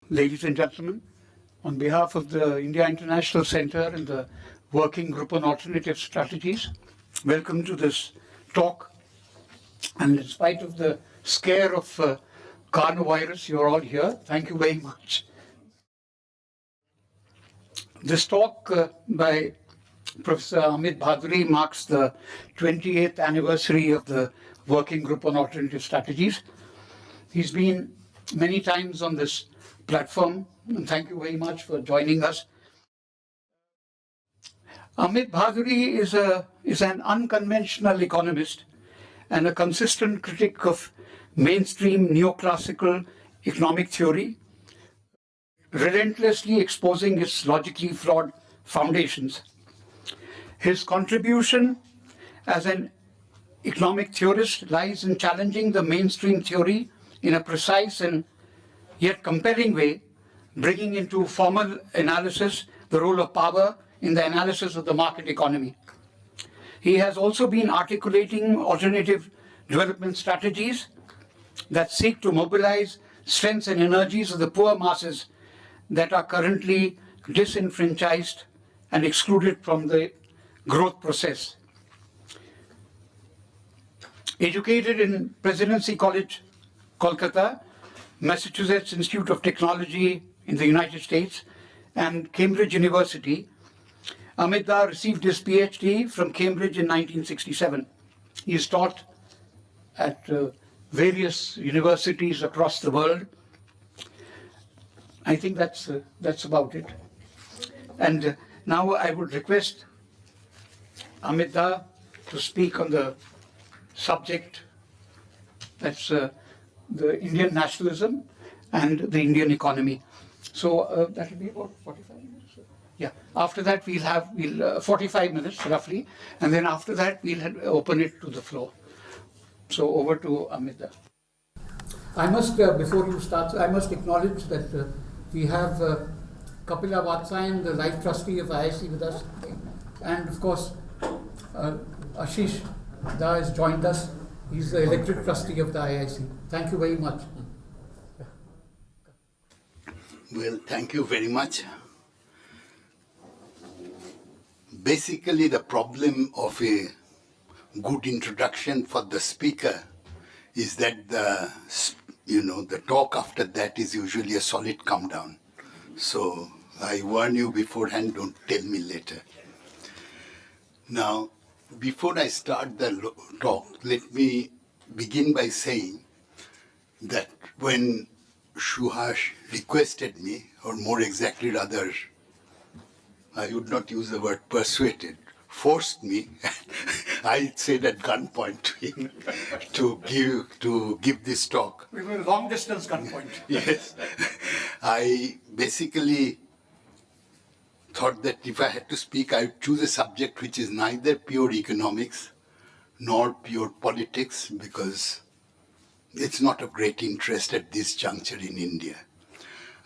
Ladies and gentlemen, on behalf of the India International Center and the Working Group on Alternative Strategies, welcome to this talk. And in spite of the scare of coronavirus, you're all here. Thank you very much. This talk by Professor Amit Bhaduri marks the 28th anniversary of the Working Group on Alternative Strategies. He's been many times on this platform, and thank you very much for joining us. Amit Bhaduri is an unconventional economist and a consistent critic of mainstream neoclassical economic theory, relentlessly exposing its logically flawed foundations. His contribution as an economic theorist lies in challenging the mainstream theory in a precise and yet compelling way, bringing into formal analysis the role of power in the analysis of the market economy. He has also been articulating alternative development strategies that seek to mobilize strengths and energies of the poor masses that are currently disenfranchised and excluded from the growth process. Educated in Presidency College, Kolkata, Massachusetts Institute of Technology in the United States, and Cambridge University, Amit Da received his PhD from Cambridge in 1967. He is taught at various universities across the world. I think that's about it. And now I would request Amit Da to speak on the subject, that's the Indian nationalism and the Indian economy. So that will be about 45 minutes. Yeah. After that, we'll 45 minutes roughly, and then after that we'll open it to the floor. So over to Amit Da. I must, before you start, I must acknowledge that we have Kapila Vatsayan, the life trustee of IIC, with us, and of course Ashish Da has joined us. He's the elected trustee of the IIC. Thank you very much. Well, thank you very much. Basically, the problem of a good introduction for the speaker is that the talk after that is usually a solid come down. So I warn you beforehand, don't tell me later. Now, before I start the talk, let me begin by saying that when Suhas requested me, or more exactly rather, I would not use the word persuaded, forced me, I said at gunpoint to him, to give this talk. We were long distance gunpoint. Yes. I basically thought that if I had to speak, I would choose a subject which is neither pure economics nor pure politics, because it's not of great interest at this juncture in India.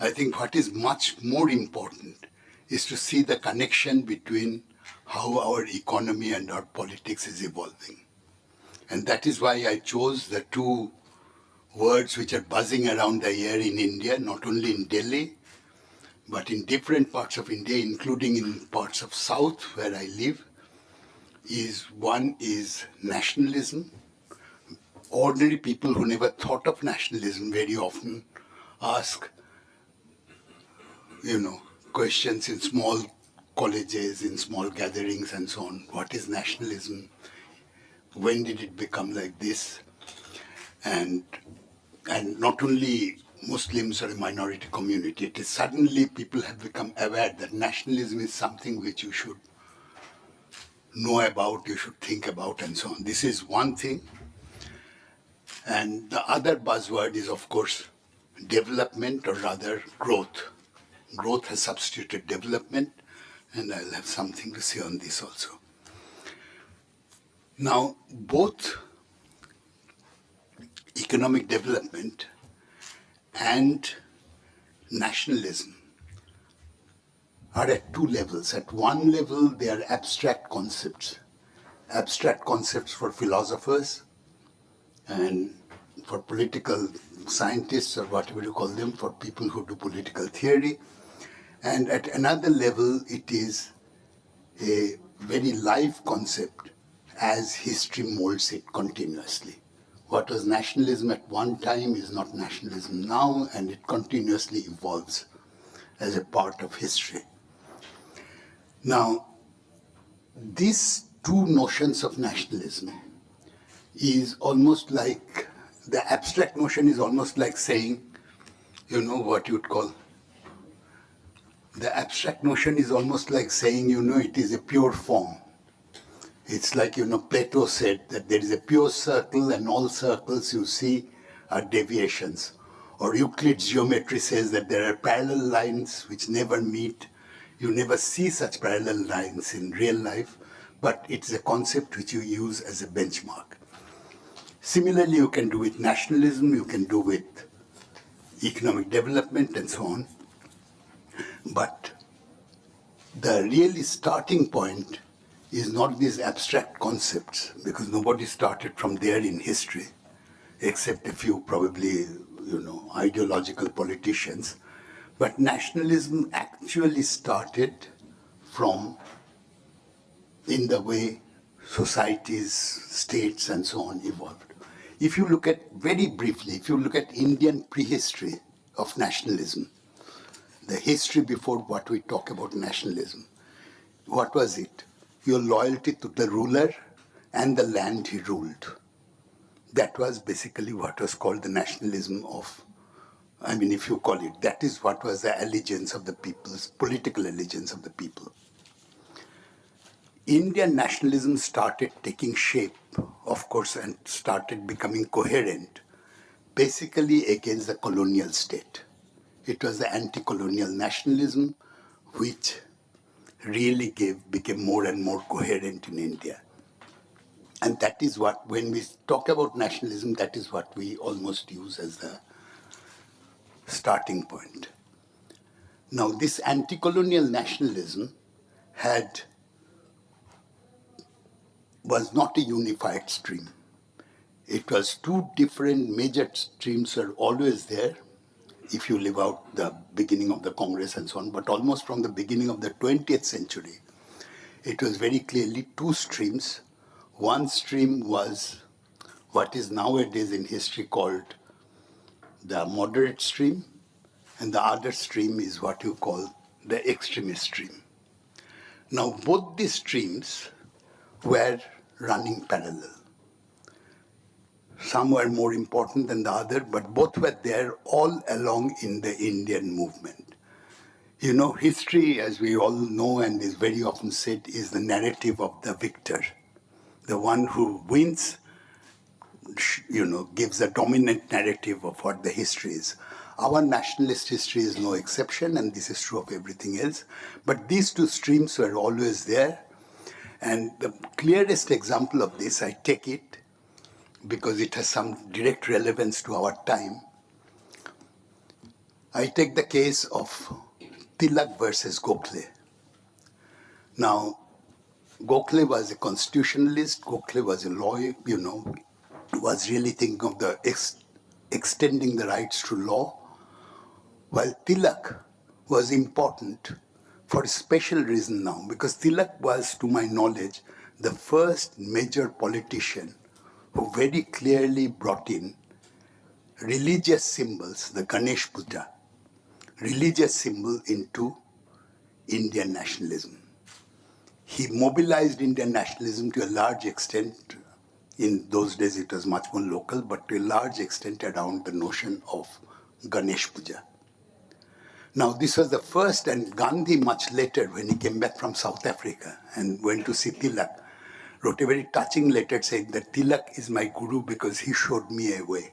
I think what is much more important is to see the connection between how our economy and our politics is evolving. And that is why I chose the two words which are buzzing around the air in India, not only in Delhi, but in different parts of India, including in parts of South where I live. One is nationalism. Ordinary people who never thought of nationalism very often ask, questions in small colleges, in small gatherings and so on. What is nationalism? When did it become like this? And not only Muslims or a minority community, it is suddenly people have become aware that nationalism is something which you should know about, you should think about and so on. This is one thing. And the other buzzword is, of course, development, or rather growth. Growth has substituted development, and I'll have something to say on this also. Now, both economic development and nationalism are at two levels. At one level, they are abstract concepts for philosophers and for political scientists or whatever you call them, for people who do political theory. And at another level, it is a very live concept as history molds it continuously. What was nationalism at one time is not nationalism now, and it continuously evolves as a part of history. Now, these two notions of nationalism is almost like, the abstract notion is almost like saying, what you'd call, the abstract notion is almost like saying, it is a pure form. It's like, Plato said that there is a pure circle and all circles you see are deviations. Or Euclid's geometry says that there are parallel lines which never meet. You never see such parallel lines in real life, but it's a concept which you use as a benchmark. Similarly, you can do with nationalism, you can do with economic development and so on. But the really starting point is not these abstract concepts, because nobody started from there in history, except a few probably, ideological politicians. But nationalism actually started from in the way societies, states, and so on evolved. If you look at, very briefly, if you look at Indian prehistory of nationalism, the history before what we talk about nationalism, what was it? Your loyalty to the ruler and the land he ruled. That was basically what was called the nationalism of, if you call it, that is what was the allegiance of the people's, political allegiance of the people. Indian nationalism started taking shape, of course, and started becoming coherent, basically against the colonial state. It was the anti-colonial nationalism which really became more and more coherent in India. And that is what, when we talk about nationalism, that is what we almost use as the starting point. Now, this anti-colonial nationalism was not a unified stream. It was two different major streams were always there, if you leave out the beginning of the Congress and so on, but almost from the beginning of the 20th century, it was very clearly two streams. One stream was what is nowadays in history called the moderate stream, and the other stream is what you call the extremist stream. Now, both these streams were running parallel. Some were more important than the other, but both were there all along in the Indian movement. History, as we all know and is very often said, is the narrative of the victor. The one who wins, gives a dominant narrative of what the history is. Our nationalist history is no exception, and this is true of everything else. But these two streams were always there. And the clearest example of this, I take it, because it has some direct relevance to our time. I take the case of Tilak versus Gokhale. Now, Gokhale was a constitutionalist, Gokhale was a lawyer, was really thinking of the extending the rights to law, while Tilak was important for a special reason now, because Tilak was, to my knowledge, the first major politician who very clearly brought in religious symbols, the Ganesh Puja, religious symbol into Indian nationalism. He mobilized Indian nationalism to a large extent. In those days it was much more local, but to a large extent around the notion of Ganesh Puja. Now, this was the first, and Gandhi much later, when he came back from South Africa and went to see Tilak, wrote a very touching letter saying that Tilak is my guru because he showed me a way.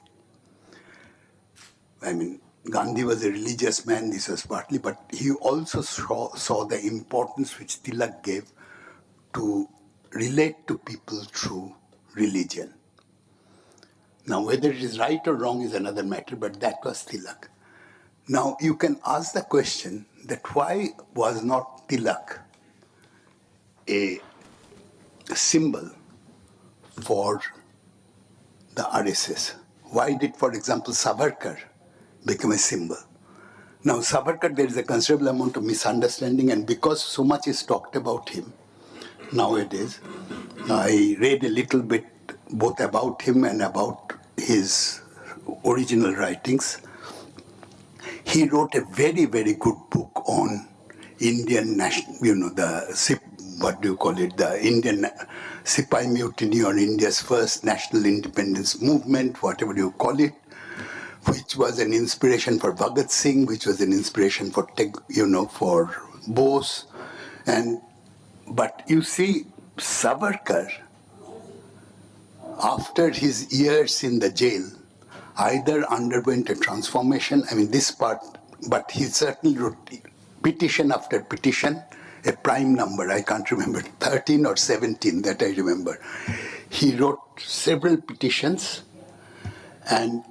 Gandhi was a religious man, this was partly, but he also saw the importance which Tilak gave to relate to people through religion. Now, whether it is right or wrong is another matter, but that was Tilak. Now, you can ask the question that why was not Tilak a symbol for the RSS? why did, for example, Savarkar become a symbol? Now, Savarkar, there is a considerable amount of misunderstanding, and because so much is talked about him nowadays, I read a little bit both about him and about his original writings. He wrote a very, very good book on Indian national, what do you call it, the Indian Sipai Mutiny, or India's first national independence movement, whatever you call it, which was an inspiration for Bhagat Singh, which was an inspiration for, for Bose. But you see, Savarkar, after his years in the jail, either underwent a transformation, this part, but he certainly wrote petition after petition, a prime number, I can't remember, 13 or 17, that I remember. He wrote several petitions, and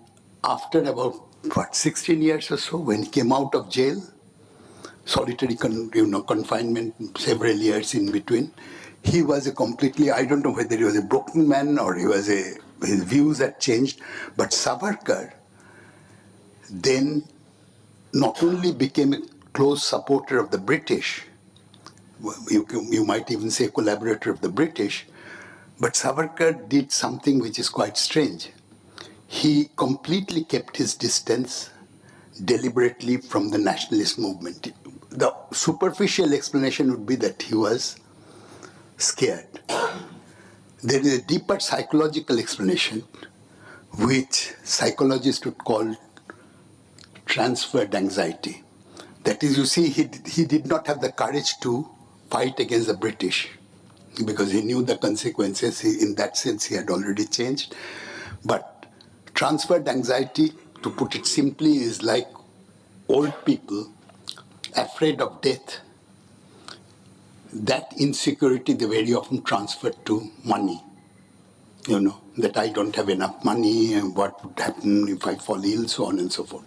after about, 16 years or so, when he came out of jail, solitary confinement, several years in between, he was a completely, I don't know whether he was a broken man or his views had changed, but Savarkar then not only became a close supporter of the British, you might even say collaborator of the British, but Savarkar did something which is quite strange. He completely kept his distance deliberately from the nationalist movement. The superficial explanation would be that he was scared. There is a deeper psychological explanation, which psychologists would call transferred anxiety. That is, you see, he did not have the courage to fight against the British because he knew the consequences. In that sense, he had already changed. But transferred anxiety, to put it simply, is like old people afraid of death. That insecurity they very often transferred to money. That I don't have enough money and what would happen if I fall ill, so on and so forth.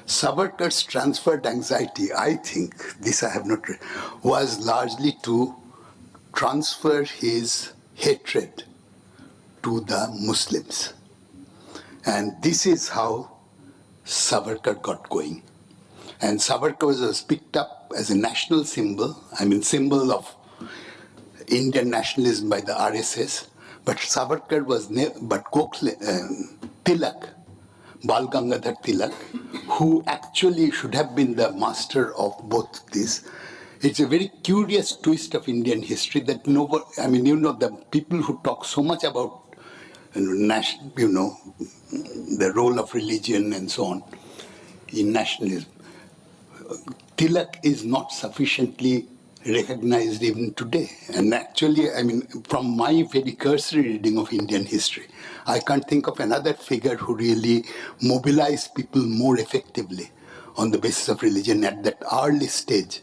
Savarkar's transferred anxiety, I think, this I have not read, was largely to transfer his hatred to the Muslims. And this is how Savarkar got going. And Savarkar was picked up as a national symbol, symbol of Indian nationalism by the RSS. But Savarkar was, but Tilak, Bal Gangadhar Tilak, who actually should have been the master of both these. It's a very curious twist of Indian history that the people who talk so much about the role of religion and so on in nationalism, Tilak is not sufficiently recognized even today. And actually, from my very cursory reading of Indian history, I can't think of another figure who really mobilized people more effectively on the basis of religion at that early stage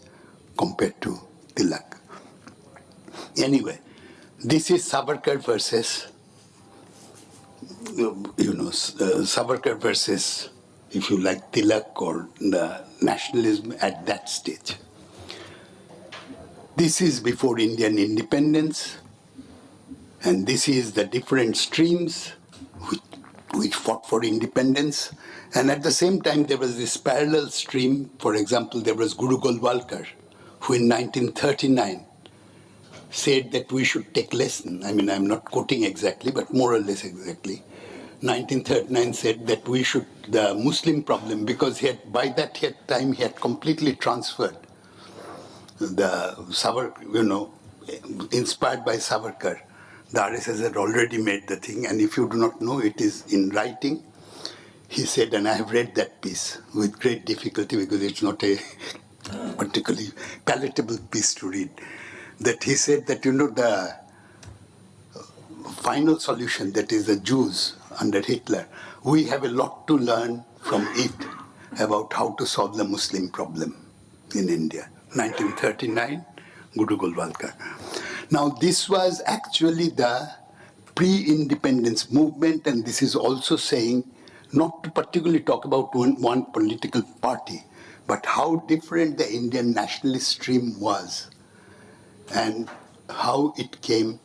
compared to Tilak. Anyway, this is Savarkar versus, Savarkar versus, if you like, Tilak or the nationalism at that stage. This is before Indian independence, and this is the different streams which fought for independence. And at the same time, there was this parallel stream. For example, there was Guru Golwalkar, who in 1939 said that we should take lesson. I'm not quoting exactly, but more or less exactly. 1939 said that we should, the Muslim problem, because by that time he had completely transferred the inspired by Savarkar. The RSS had already made the thing, and if you do not know, it is in writing. He said, and I have read that piece with great difficulty because it's not a particularly palatable piece to read, that he said that, the final solution, that is the Jews under Hitler, we have a lot to learn from it about how to solve the Muslim problem in India. 1939, Guru Golwalkar. Now, this was actually the pre-independence movement, and this is also saying, not to particularly talk about one political party, but how different the Indian nationalist stream was and how it came.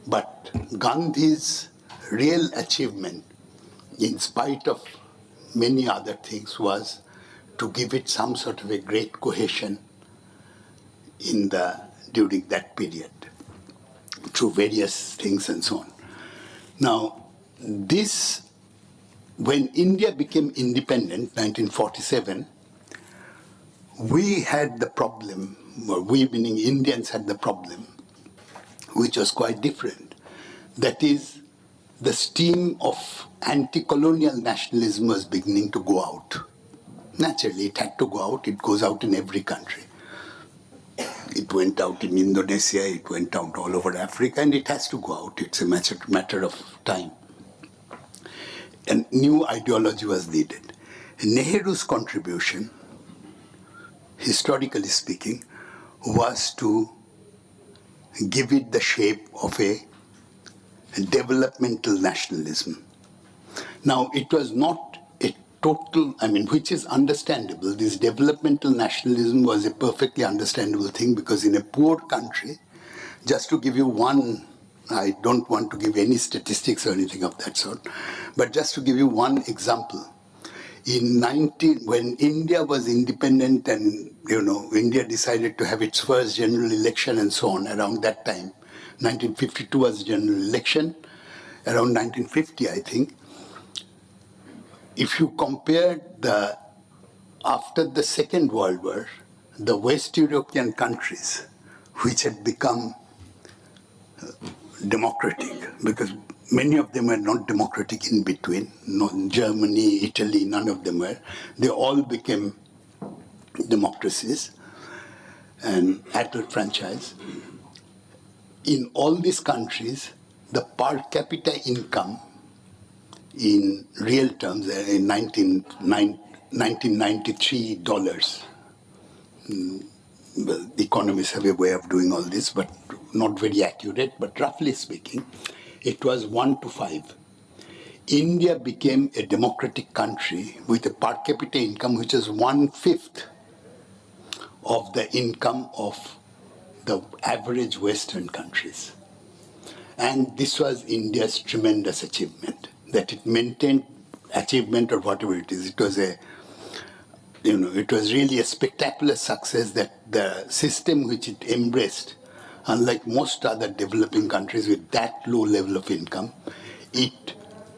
But Gandhi's real achievement in spite of many other things, was to give it some sort of a great cohesion during that period through various things and so on. Now, when India became independent, 1947, we had the problem, or we meaning Indians had the problem, which was quite different. That is, the steam of anti-colonial nationalism was beginning to go out. Naturally, it had to go out. It goes out in every country. It went out in Indonesia, it went out all over Africa, and it has to go out. It's a matter of time. And new ideology was needed. Nehru's contribution, historically speaking, was to give it the shape of a developmental nationalism. Now, it was not a total, which is understandable. This developmental nationalism was a perfectly understandable thing, because in a poor country, just to give you one, I don't want to give any statistics or anything of that sort, but just to give you one example. When India was independent and, India decided to have its first general election and so on, around that time, 1952 was the general election, around 1950, I think. If you compare after the Second World War, the West European countries, which had become democratic, because many of them were not democratic in between, Germany, Italy, none of them were, they all became democracies and adult franchise. In all these countries, the per capita income in real terms, in 1993 dollars. Well, economists have a way of doing all this, but not very accurate, but roughly speaking, it was 1 to 5. India became a democratic country with a per capita income which is 1/5 of the income of the average Western countries. And this was India's tremendous achievement, that it maintained achievement or whatever it is. It was it was really a spectacular success that the system which it embraced, unlike most other developing countries with that low level of income, it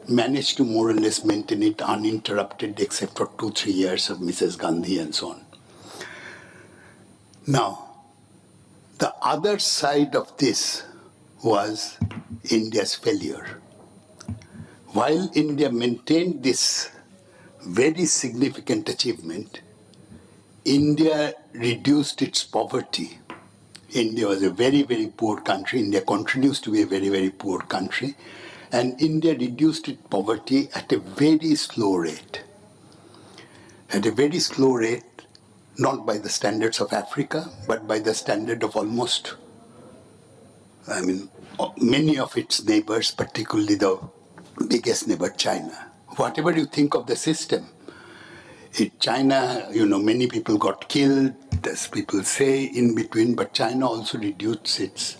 managed to more or less maintain it uninterrupted except for 2-3 years of Mrs. Gandhi and so on. Now, the other side of this was India's failure. While India maintained this very significant achievement, India reduced its poverty. India was a very, very poor country. India continues to be a very, very poor country. And India reduced its poverty at a very slow rate. At a very slow rate, not by the standards of Africa, but by the standard of almost, many of its neighbors, particularly the biggest neighbor, China. Whatever you think of the system, China, many people got killed, as people say, in between, but China also reduced its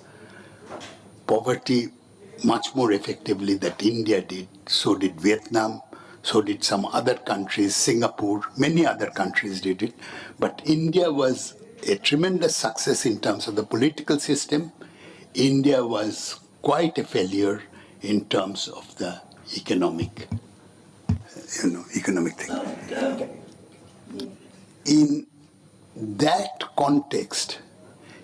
poverty much more effectively than India did. So did Vietnam, so did some other countries, Singapore, many other countries did it. But India was a tremendous success in terms of the political system. India was quite a failure in terms of the economic thing. In that context,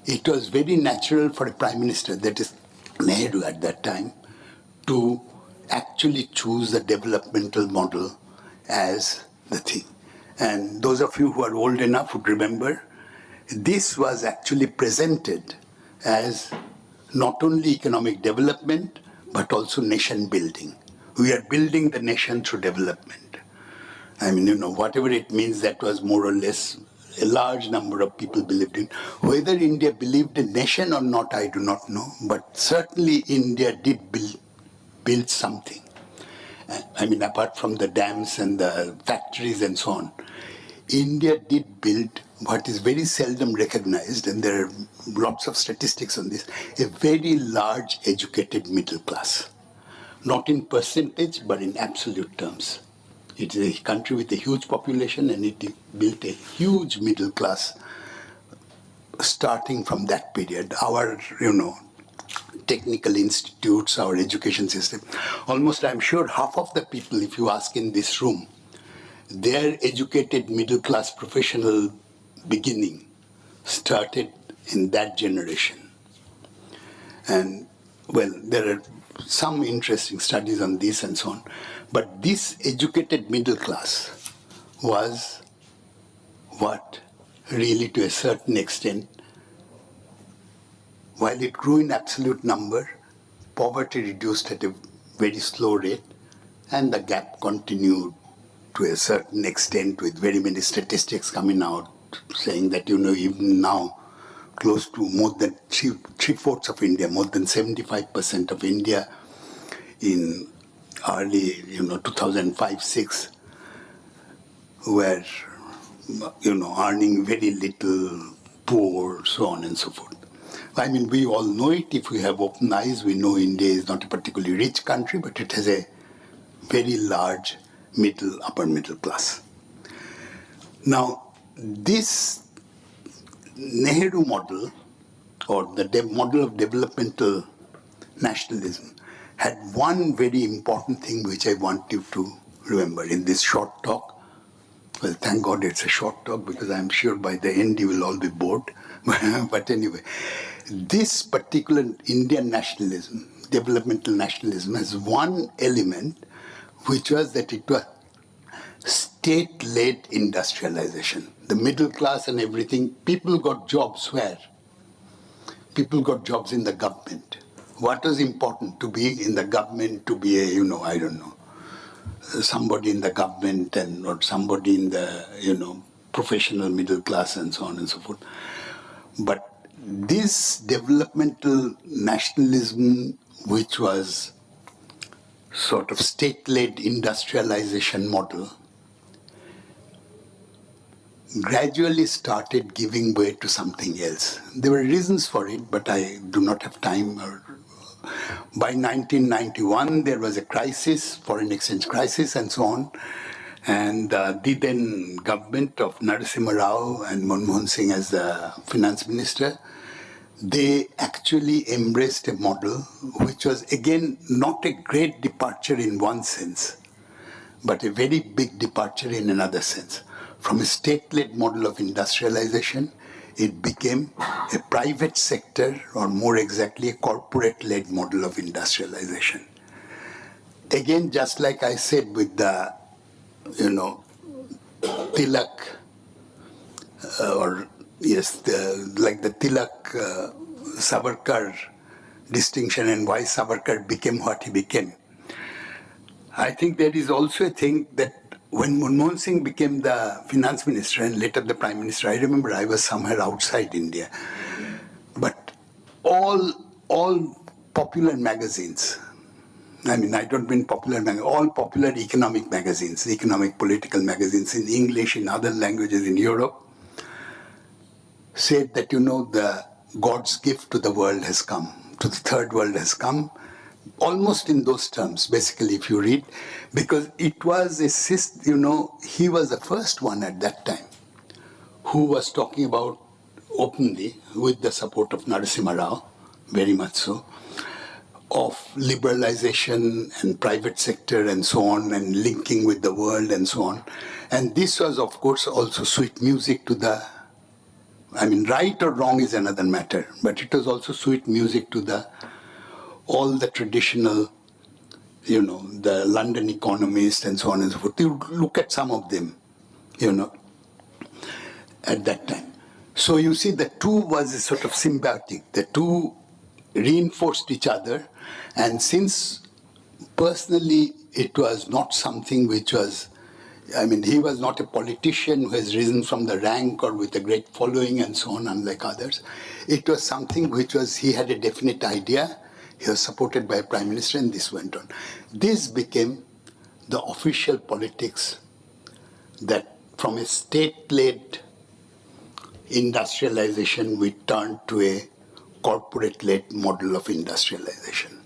it was very natural for a prime minister, that is Nehru at that time, to actually choose the developmental model as the thing. And those of you who are old enough would remember, this was actually presented as not only economic development, but also nation building. We are building the nation through development. Whatever it means, that was more or less a large number of people believed in. Whether India believed in nation or not, I do not know, but certainly India did build something. Apart from the dams and the factories and so on, India did build what is very seldom recognized, and there are lots of statistics on this, a very large educated middle class. not in percentage, but in absolute terms. It is a country with a huge population, and it built a huge middle class starting from that period. Our, technical institutes, our education system, almost I'm sure half of the people, if you ask in this room, their educated middle class professional beginning started in that generation. And well, there are some interesting studies on this and so on. But this educated middle class was what really, to a certain extent, while it grew in absolute number, poverty reduced at a very slow rate, and the gap continued to a certain extent, with very many statistics coming out saying that, even now, close to more than three-fourths of India, more than 75% of India in early, 2005-6 were, earning very little, poor, so on and so forth. I mean, we all know it. If we have open eyes, we know India is not a particularly rich country, but it has a very large upper middle class. Now, this Nehru model, or the model of developmental nationalism, had one very important thing which I want you to remember in this short talk. Well, thank God it's a short talk, because I'm sure by the end you will all be bored. But anyway, this particular Indian nationalism, developmental nationalism, has one element, which was that it was state-led industrialization. The middle class and everything, people got jobs where? People got jobs in the government. What was important? To be in the government, to be somebody in the government, and or somebody in the, professional middle class, and so on and so forth. But this developmental nationalism, which was sort of state-led industrialization model, gradually started giving way to something else. There were reasons for it, but I do not have time. By 1991, there was a crisis, foreign exchange crisis, and so on. And the then government of Narasimha Rao and Manmohan Singh as the finance minister, they actually embraced a model which was, again, not a great departure in one sense, but a very big departure in another sense. From a state-led model of industrialization, it became a private sector, or more exactly, a corporate-led model of industrialization. Again, just like I said with the, Tilak, like the Tilak Savarkar distinction, and why Savarkar became what he became. I think there is also a thing that when Manmohan Singh became the finance minister and later the prime minister, I remember I was somewhere outside India. But all popular magazines, I mean, I don't mean popular magazines, all popular economic magazines, economic political magazines in English, in other languages in Europe, said that, the God's gift to the world has come, to the third world has come, almost in those terms, basically, if you read, because it was he was the first one at that time who was talking about openly, with the support of Narasimha Rao, very much so, of liberalization and private sector and so on, and linking with the world and so on. And this was, of course, also sweet music to the, I mean, right or wrong is another matter, but it was also sweet music to all the traditional, the London economists and so on and so forth. You look at some of them, at that time. So you see, the two was a sort of symbiotic. The two reinforced each other, and since personally it was not something which was, I mean, he was not a politician who has risen from the rank or with a great following and so on, unlike others. It was something which was, he had a definite idea, he was supported by a prime minister, and this went on. This became the official politics, that from a state-led industrialization, we turned to a corporate-led model of industrialization.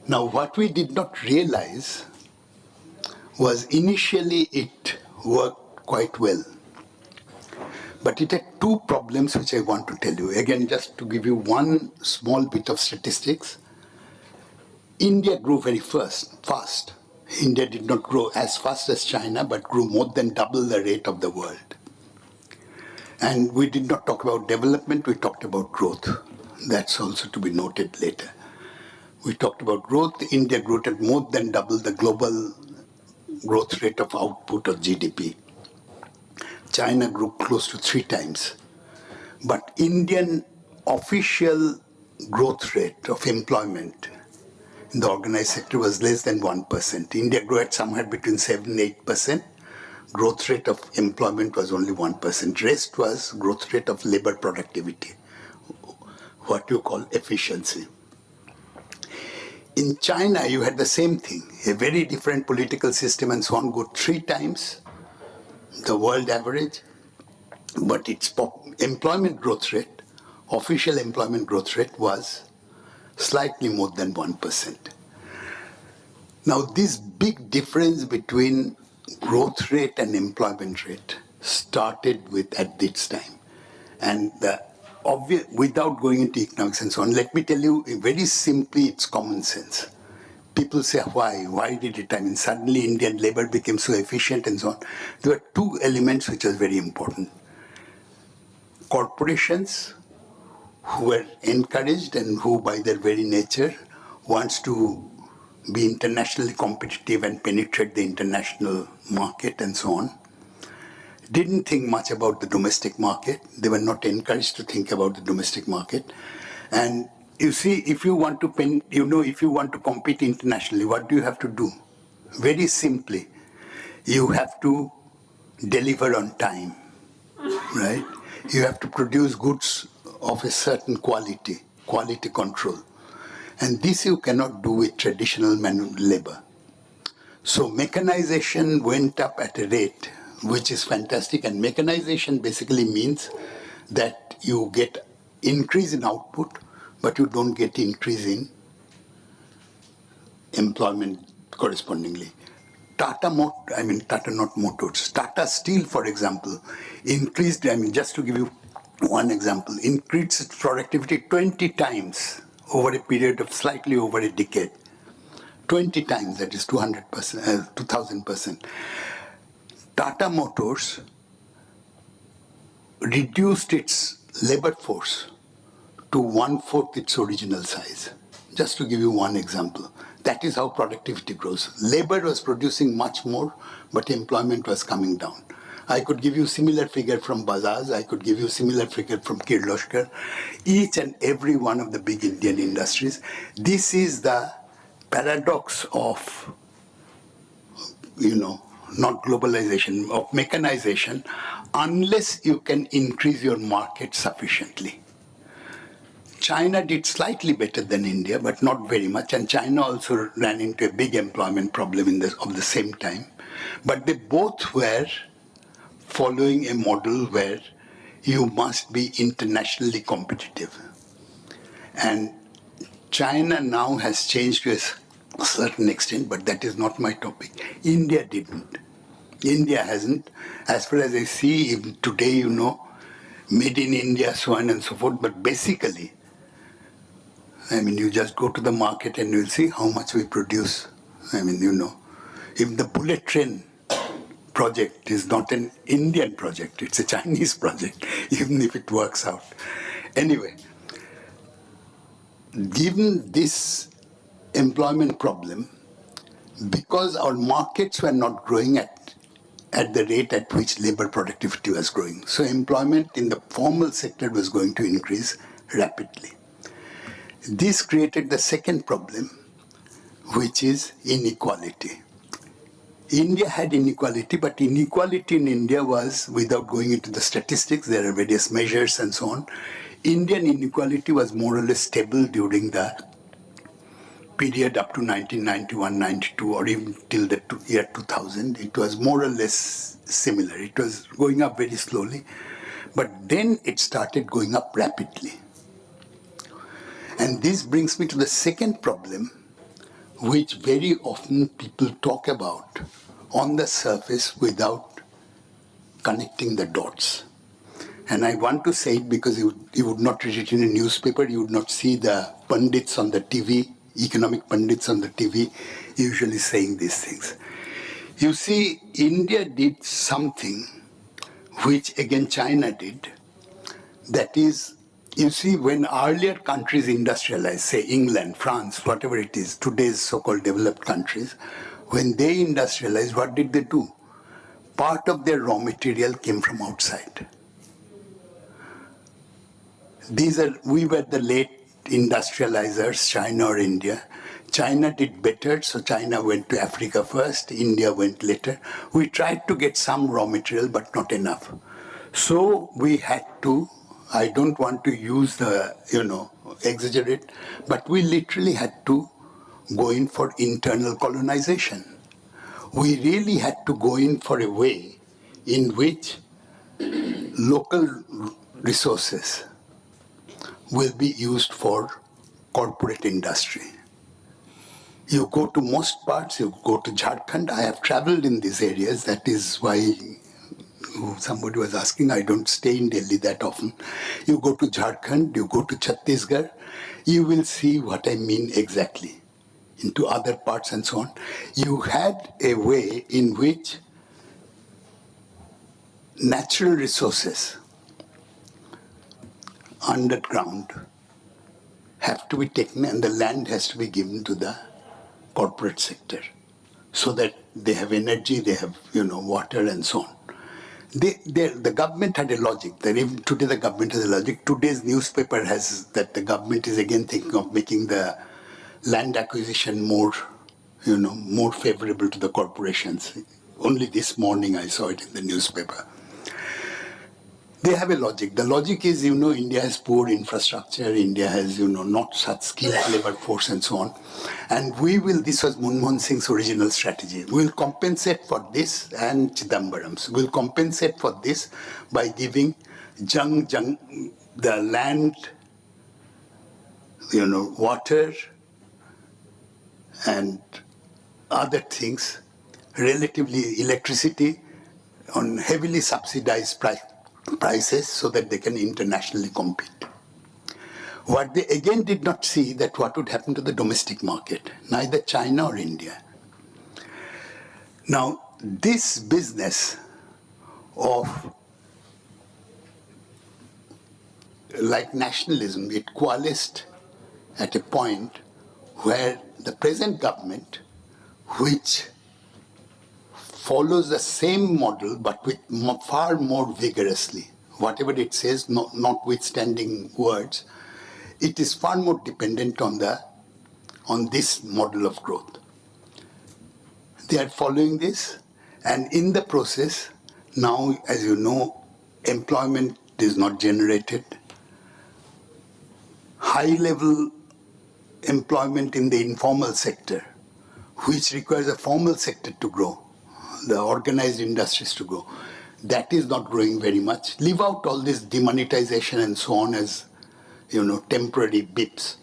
Now, what we did not realize was initially it worked quite well. But it had two problems which I want to tell you. Again, just to give you one small bit of statistics, India grew very fast. India did not grow as fast as China, but grew more than double the rate of the world. And we did not talk about development, we talked about growth. That's also to be noted later. We talked about growth. India grew at more than double the global growth rate of output or GDP. China grew close to 3 times. But Indian official growth rate of employment in the organized sector was less than 1%. India grew at somewhere between 7 and 8%. Growth rate of employment was only 1%. Rest was growth rate of labor productivity, what you call efficiency. In China, you had the same thing, a very different political system and so on, go 3 times the world average, but its employment growth rate, official employment growth rate was slightly more than 1%. Now, this big difference between growth rate and employment rate started with at this time. And without going into economics and so on, let me tell you very simply, it's common sense. People say, why? Why did it? I mean, suddenly Indian labor became so efficient and so on. There were 2 elements which are very important. Corporations who were encouraged and who by their very nature wants to be internationally competitive and penetrate the international market and so on, didn't think much about the domestic market. They were not encouraged to think about the domestic market. And you see, if you want to if you want to compete internationally, what do you have to do? Very simply, you have to deliver on time, right? You have to produce goods of a certain quality control. And this you cannot do with traditional manual labor. So mechanization went up at a rate which is fantastic. And mechanization basically means that you get increase in output, but you don't get increase in employment correspondingly. Tata Steel, for example, increased, just to give you one example, increased its productivity 20 times over a period of slightly over a decade. 20 times, that is 200%, 2000%. Tata Motors reduced its labor force to 1/4 its original size. Just to give you one example. That is how productivity grows. Labor was producing much more, but employment was coming down. I could give you similar figure from Bajaj, I could give you similar figure from Kirloskar, each and every one of the big Indian industries. This is the paradox of, not globalization, of mechanization, unless you can increase your market sufficiently. China did slightly better than India, but not very much. And China also ran into a big employment problem of the same time. But they both were following a model where you must be internationally competitive. And China now has changed to a certain extent, but that is not my topic. India didn't. India hasn't. As far as I see, even today, made in India, so on and so forth. But basically, you just go to the market and you'll see how much we produce. If the bullet train project is not an Indian project, it's a Chinese project, even if it works out. Anyway, given this employment problem, because our markets were not growing at the rate at which labor productivity was growing, so employment in the formal sector was going to increase rapidly. This created the second problem, which is inequality. India had inequality, but inequality in India was, without going into the statistics, there are various measures and so on, Indian inequality was more or less stable during the period up to 1991-92, or even till the year 2000. It was more or less similar. It was going up very slowly, but then it started going up rapidly. And this brings me to the second problem, which very often people talk about on the surface without connecting the dots. And I want to say it because you would not read it in a newspaper, you would not see the pundits on the TV, economic pundits on the TV, usually saying these things. You see, India did something which again China did. That is, you see, when earlier countries industrialized, say England, France, whatever it is, today's so-called developed countries, when they industrialized, what did they do? Part of their raw material came from outside. We were the late industrializers, China or India. China did better, so China went to Africa first, India went later. We tried to get some raw material, but not enough. So we had to, I don't want to use the, exaggerate, but we literally had to go in for internal colonization. We really had to go in for a way in which local resources will be used for corporate industry. You go to most parts, you go to Jharkhand. I have traveled in these areas. That is why somebody was asking, I don't stay in Delhi that often. You go to Jharkhand, you go to Chhattisgarh, you will see what I mean exactly. Into other parts and so on. You had a way in which natural resources underground have to be taken and the land has to be given to the corporate sector so that they have energy, they have water and so on. The government had a logic. Even today the government has a logic. Today's newspaper has that the government is again thinking of making the land acquisition more favorable to the corporations. Only this morning I saw it in the newspaper. They have a logic. The logic is, India has poor infrastructure, India has, not such skilled labor force and so on. And this was Manmohan Singh's original strategy. We'll compensate for this and Chidambaram's. We'll compensate for this by giving the land, water and other things, relatively electricity, on heavily subsidized prices so that they can internationally compete. What they again did not see that what would happen to the domestic market, neither China or India. Now, this business of like nationalism, it coalesced at a point where the present government, which follows the same model but with far more vigorously. Whatever it says, notwithstanding words, it is far more dependent on this model of growth. They are following this, and in the process, now, as you know, employment is not generated. High-level employment in the informal sector, which requires a formal sector to grow, the organized industries to grow. That is not growing very much. Leave out all this demonetization and so on as, temporary bips.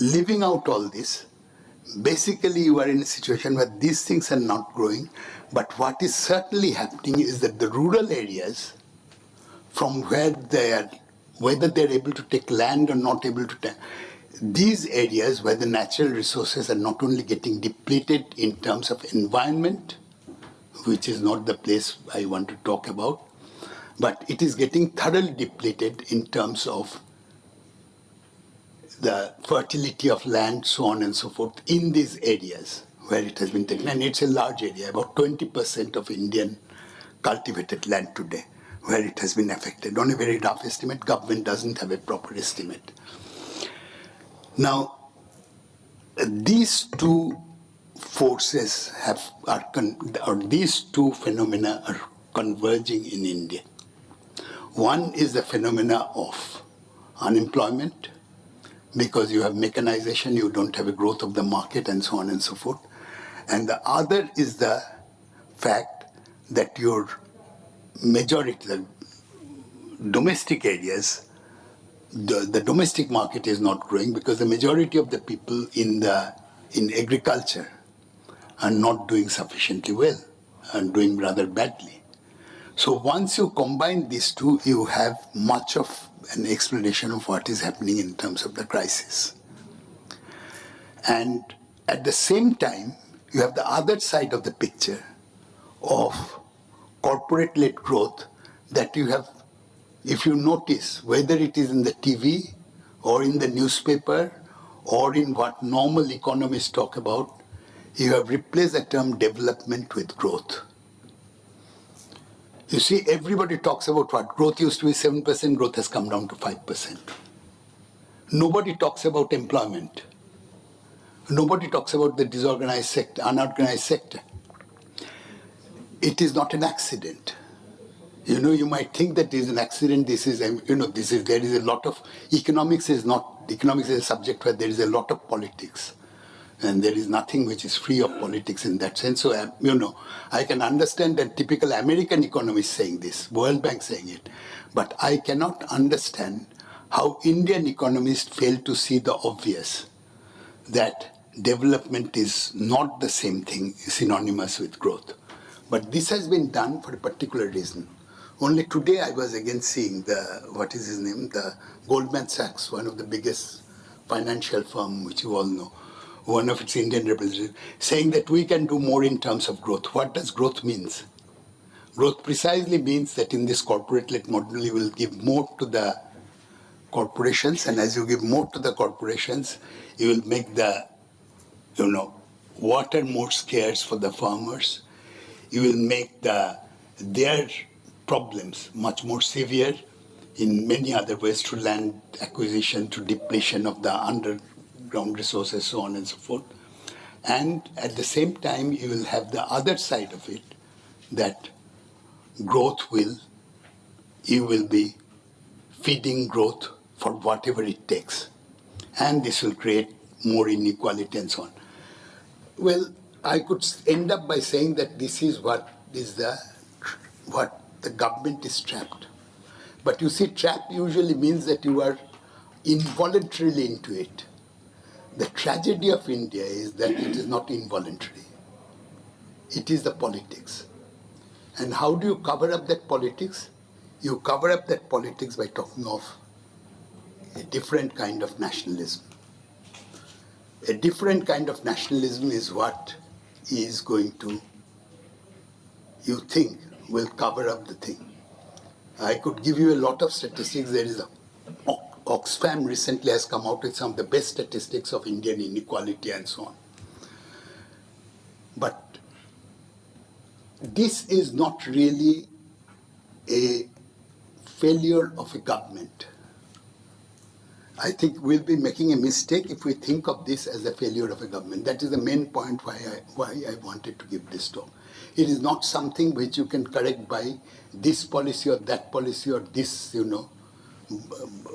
Leaving out all this, basically you are in a situation where these things are not growing, but what is certainly happening is that the rural areas, from where whether they're able to take land or not able to take, these areas where the natural resources are not only getting depleted in terms of environment, which is not the place I want to talk about, but it is getting thoroughly depleted in terms of the fertility of land, so on and so forth, in these areas where it has been taken. And it's a large area, about 20% of Indian cultivated land today, where it has been affected. On a very rough estimate, government doesn't have a proper estimate. Now, these two forces these two phenomena are converging in India. One is the phenomena of unemployment, because you have mechanization, you don't have a growth of the market, and so on and so forth. And the other is the fact that your majority, the domestic areas, the domestic market is not growing because the majority of the people in the in agriculture are not doing sufficiently well and doing rather badly. So once you combine these two, you have much of an explanation of what is happening in terms of the crisis. And at the same time, you have the other side of the picture of corporate-led growth that you have, if you notice, whether it is in the TV or in the newspaper or in what normal economists talk about, you have replaced the term development with growth. You see, everybody talks about what growth used to be 7%, growth has come down to 5%. Nobody talks about employment. Nobody talks about the disorganized sector, unorganized sector. It is not an accident. You know, you might think that it is an accident. There is a lot of, economics is a subject where there is a lot of politics. And there is nothing which is free of politics in that sense. So, I can understand that typical American economist saying this, World Bank saying it. But I cannot understand how Indian economists fail to see the obvious, that development is not the same thing, synonymous with growth. But this has been done for a particular reason. Only today I was again seeing the Goldman Sachs, one of the biggest financial firm, which you all know, one of its Indian representatives, saying that we can do more in terms of growth. What does growth mean? Growth precisely means that in this corporate-led model, you will give more to the corporations, and as you give more to the corporations, you will make the, water more scarce for the farmers. You will make their problems much more severe in many other ways, through land acquisition, through depletion of the underground resources, so on and so forth. And at the same time, you will have the other side of it, that you will be feeding growth for whatever it takes. And this will create more inequality and so on. Well, I could end up by saying that this is what the government is trapped. But you see, trap usually means that you are involuntarily into it. The tragedy of India is that it is not involuntary. It is the politics. And how do you cover up that politics? You cover up that politics by talking of a different kind of nationalism. A different kind of nationalism is what is going to, you think, will cover up the thing. I could give you a lot of statistics. There is Oxfam recently has come out with some of the best statistics of Indian inequality and so on. But this is not really a failure of a government. I think we'll be making a mistake if we think of this as a failure of a government. That is the main point why I wanted to give this talk. It is not something which you can correct by this policy or that policy or this,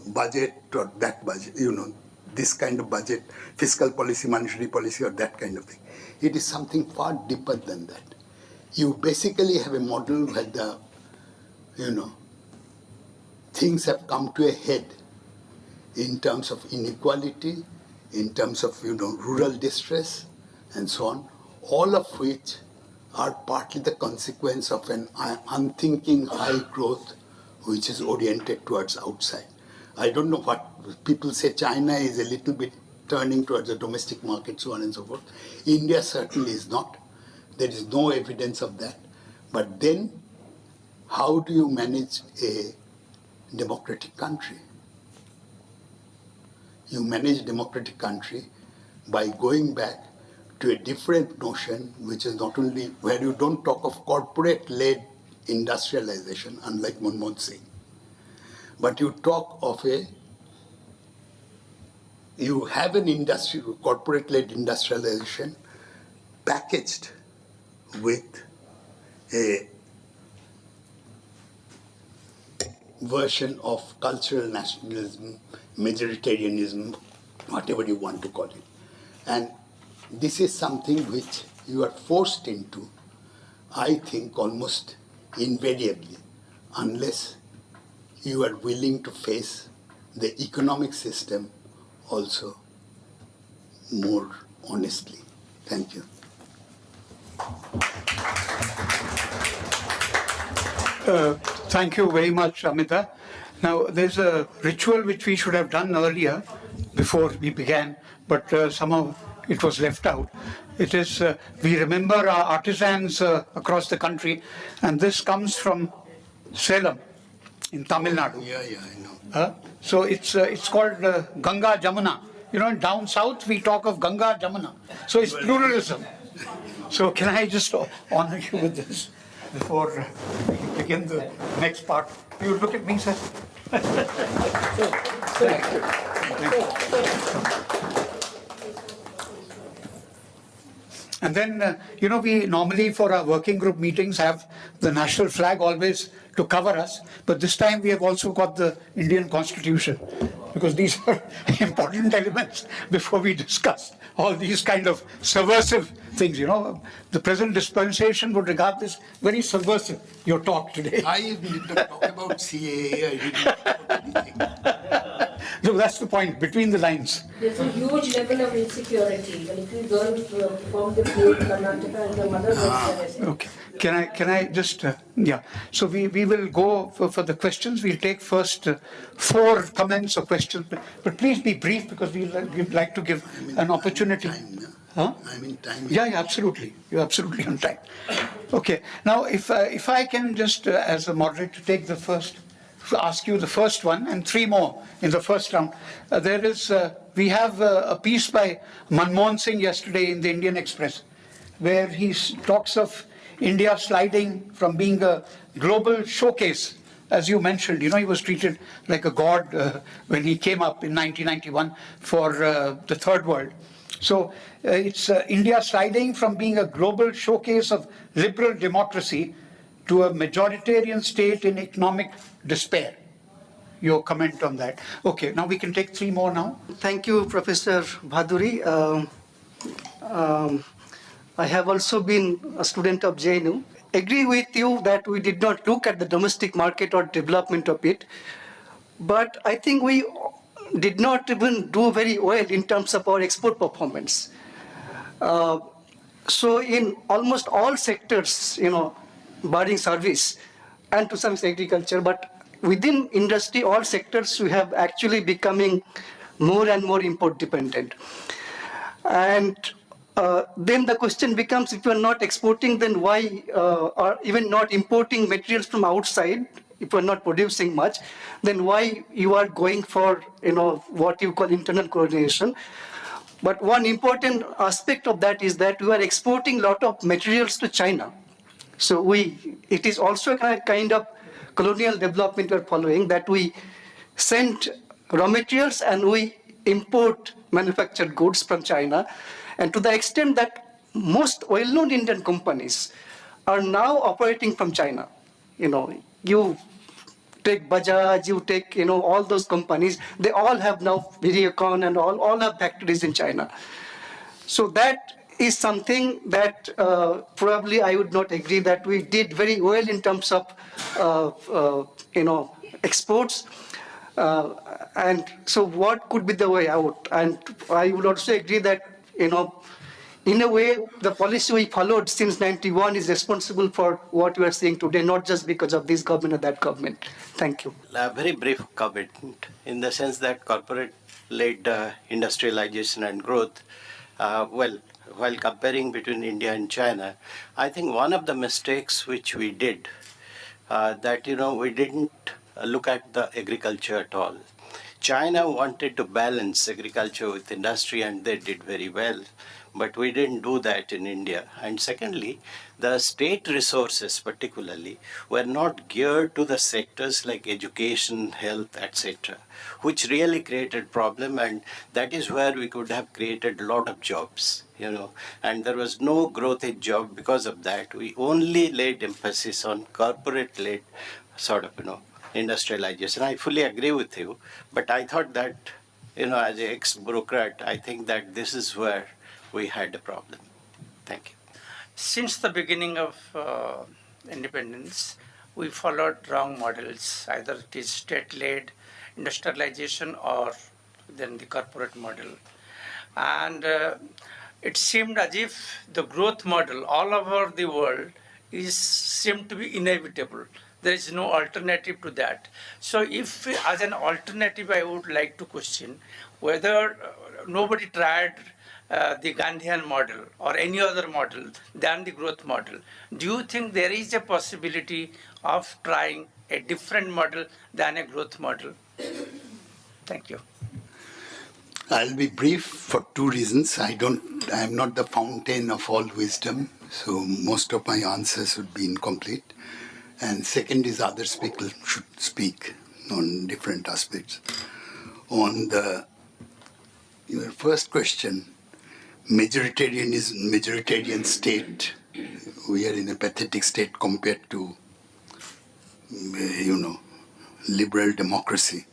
budget or that budget, this kind of budget, fiscal policy, monetary policy, or that kind of thing. It is something far deeper than that. You basically have a model where the, things have come to a head in terms of inequality, in terms of, rural distress, and so on, all of which are partly the consequence of an unthinking high growth which is oriented towards outside. I don't know what people say. China is a little bit turning towards the domestic market, so on and so forth. India certainly is not. There is no evidence of that. But then, how do you manage a democratic country? You manage a democratic country by going back to a different notion, which is not only where you don't talk of corporate-led industrialization, unlike Manmohan Singh, but you talk of you have an corporate-led industrialization packaged with a version of cultural nationalism, majoritarianism, whatever you want to call it. And this is something which you are forced into, I think, almost invariably, unless you are willing to face the economic system also more honestly. Thank you. Thank you very much, Amita. Now, there's a ritual which we should have done earlier before we began, but somehow it was left out. It is, we remember our artisans across the country, and this comes from Salem in Tamil Nadu. Yeah, I know. So it's called Ganga Jamuna. You know, down south we talk of Ganga Jamuna. So it's pluralism. So can I just honor you with this before we begin the next part? You look at me, sir. Thank you. And then, you know, we normally for our working group meetings have the national flag always to cover us, but this time we have also got the Indian Constitution, because these are important elements before we discuss all these kind of subversive things. You know, the present dispensation would regard this very subversive, your talk today. I did not talk about CAA, I didn't talk about anything. So that's the point, between the lines. There's a huge level of insecurity. When if you go from the field, Karnataka and the mother western. Okay. Can I just, yeah. So we will go for the questions. We'll take first 4 comments or questions, but please be brief because we'd like to give an opportunity. Huh? I'm in time. Yeah, absolutely. You're absolutely on time. Okay. Now, if I can just, as a moderator, take the first, ask you the first one and 3 more in the first round. There is, we have a piece by Manmohan Singh yesterday in the Indian Express, where he talks of India sliding from being a global showcase. As you mentioned, you know, he was treated like a god when he came up in 1991 for the third world. So it's India sliding from being a global showcase of liberal democracy to a majoritarian state in economic despair. Your comment on that. Okay, now we can take 3 more now. Thank you, Professor Bhaduri. I have also been a student of JNU. Agree with you that we did not look at the domestic market or development of it, but I think we did not even do very well in terms of our export performance. So in almost all sectors, you know, barring service and to some extent agriculture, but within industry, all sectors, we have actually becoming more and more import dependent. And then the question becomes, if you are not exporting, then why, or even not importing materials from outside, if you are not producing much, then why you are going for, you know, what you call internal coordination. But one important aspect of that is that we are exporting a lot of materials to China. So it is also a kind of colonial development we are following, that we send raw materials and we import manufactured goods from China. And to the extent that most well-known Indian companies are now operating from China. You know, you take Bajaj, you take, you know, all those companies, they all have now Videocon and all have factories in China. So that is something that probably I would not agree that we did very well in terms of, you know, exports. And so what could be the way out? And I would also agree that, you know, in a way, the policy we followed since 91 is responsible for what we are seeing today, not just because of this government or that government. Thank you. A very brief comment in the sense that corporate-led industrialization and growth, while comparing between India and China, I think one of the mistakes which we did, that, you know, we didn't look at the agriculture at all. China wanted to balance agriculture with industry, and they did very well. But we didn't do that in India. And secondly, the state resources particularly were not geared to the sectors like education, health, etc., which really created problem, and that is where we could have created a lot of jobs, you know, and there was no growth in job because of that. We only laid emphasis on corporate-led sort of, you know, industrialization. I fully agree with you, but I thought that, you know, as an ex-bureaucrat, I think that this is where we had a problem. Thank you. Since the beginning of independence, we followed wrong models. Either it is state-led industrialization or then the corporate model. And it seemed as if the growth model all over the world seemed to be inevitable. There is no alternative to that. So if as an alternative, I would like to question whether nobody tried the Gandhian model or any other model than the growth model. Do you think there is a possibility of trying a different model than a growth model? Thank you. I'll be brief for two reasons. I am not the fountain of all wisdom, so most of my answers would be incomplete. And second is other people should speak on different aspects. On your first question, majoritarian state, we are in a pathetic state compared to, liberal democracy.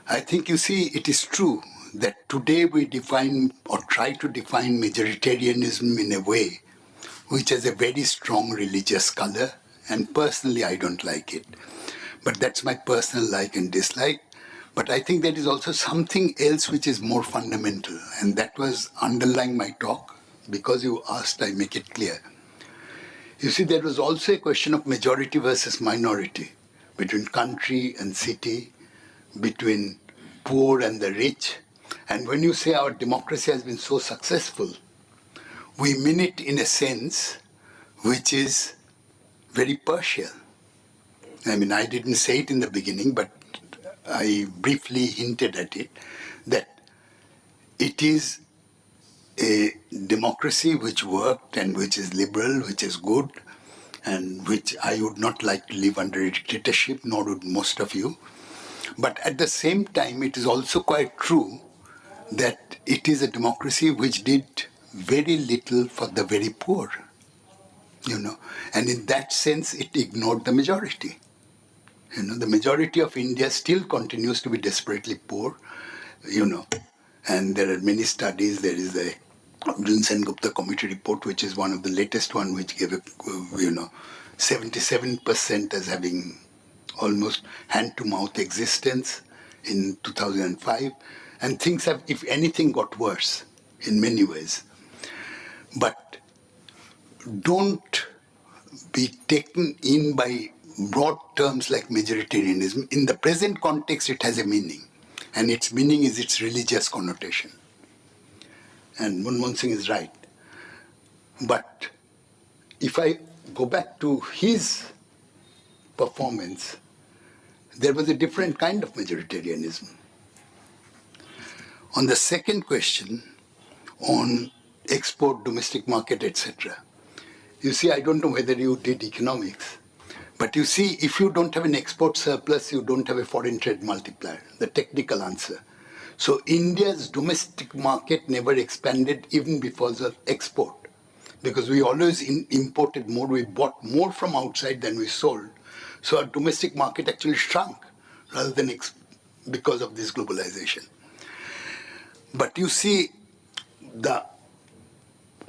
I think, you see, it is true that today we define or try to define majoritarianism in a way which has a very strong religious color, and personally I don't like it. But that's my personal like and dislike. But I think there is also something else which is more fundamental, and that was underlying my talk. Because you asked, I make it clear. You see, there was also a question of majority versus minority, between country and city, between poor and the rich. And when you say our democracy has been so successful, we mean it in a sense which is very partial. I mean, I didn't say it in the beginning, but I briefly hinted at it, that it is a democracy which worked and which is liberal, which is good, and which I would not like to live under a dictatorship, nor would most of you. But at the same time, it is also quite true that it is a democracy which did very little for the very poor, and in that sense, it ignored the majority. The majority of India still continues to be desperately poor, and there are many studies. There is the Arjun Sen Gupta committee report, which is one of the latest one, which gave 77% as having almost hand-to-mouth existence in 2005. And things have, if anything, got worse in many ways. But don't be taken in by broad terms like majoritarianism. In the present context, it has a meaning. And its meaning is its religious connotation. And Manmohan Singh is right. But if I go back to his performance, there was a different kind of majoritarianism. On the second question, on export, domestic market, etc., you see, I don't know whether you did economics, but you see, if you don't have an export surplus, you don't have a foreign trade multiplier, the technical answer. So India's domestic market never expanded even because of export, because we always imported more, we bought more from outside than we sold. So our domestic market actually shrunk rather than because of this globalization. But you see,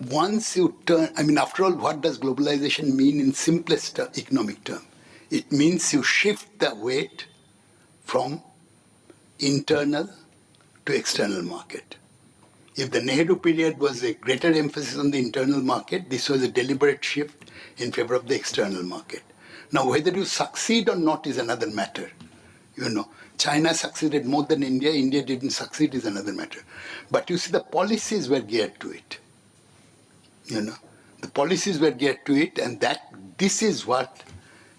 once you turn, after all, what does globalization mean in simplest economic term? It means you shift the weight from internal to external market. If the Nehru period was a greater emphasis on the internal market, this was a deliberate shift in favor of the external market. Now, whether you succeed or not is another matter. China succeeded more than India. India didn't succeed is another matter. But you see, the policies were geared to it. The policies were geared to it, and this is what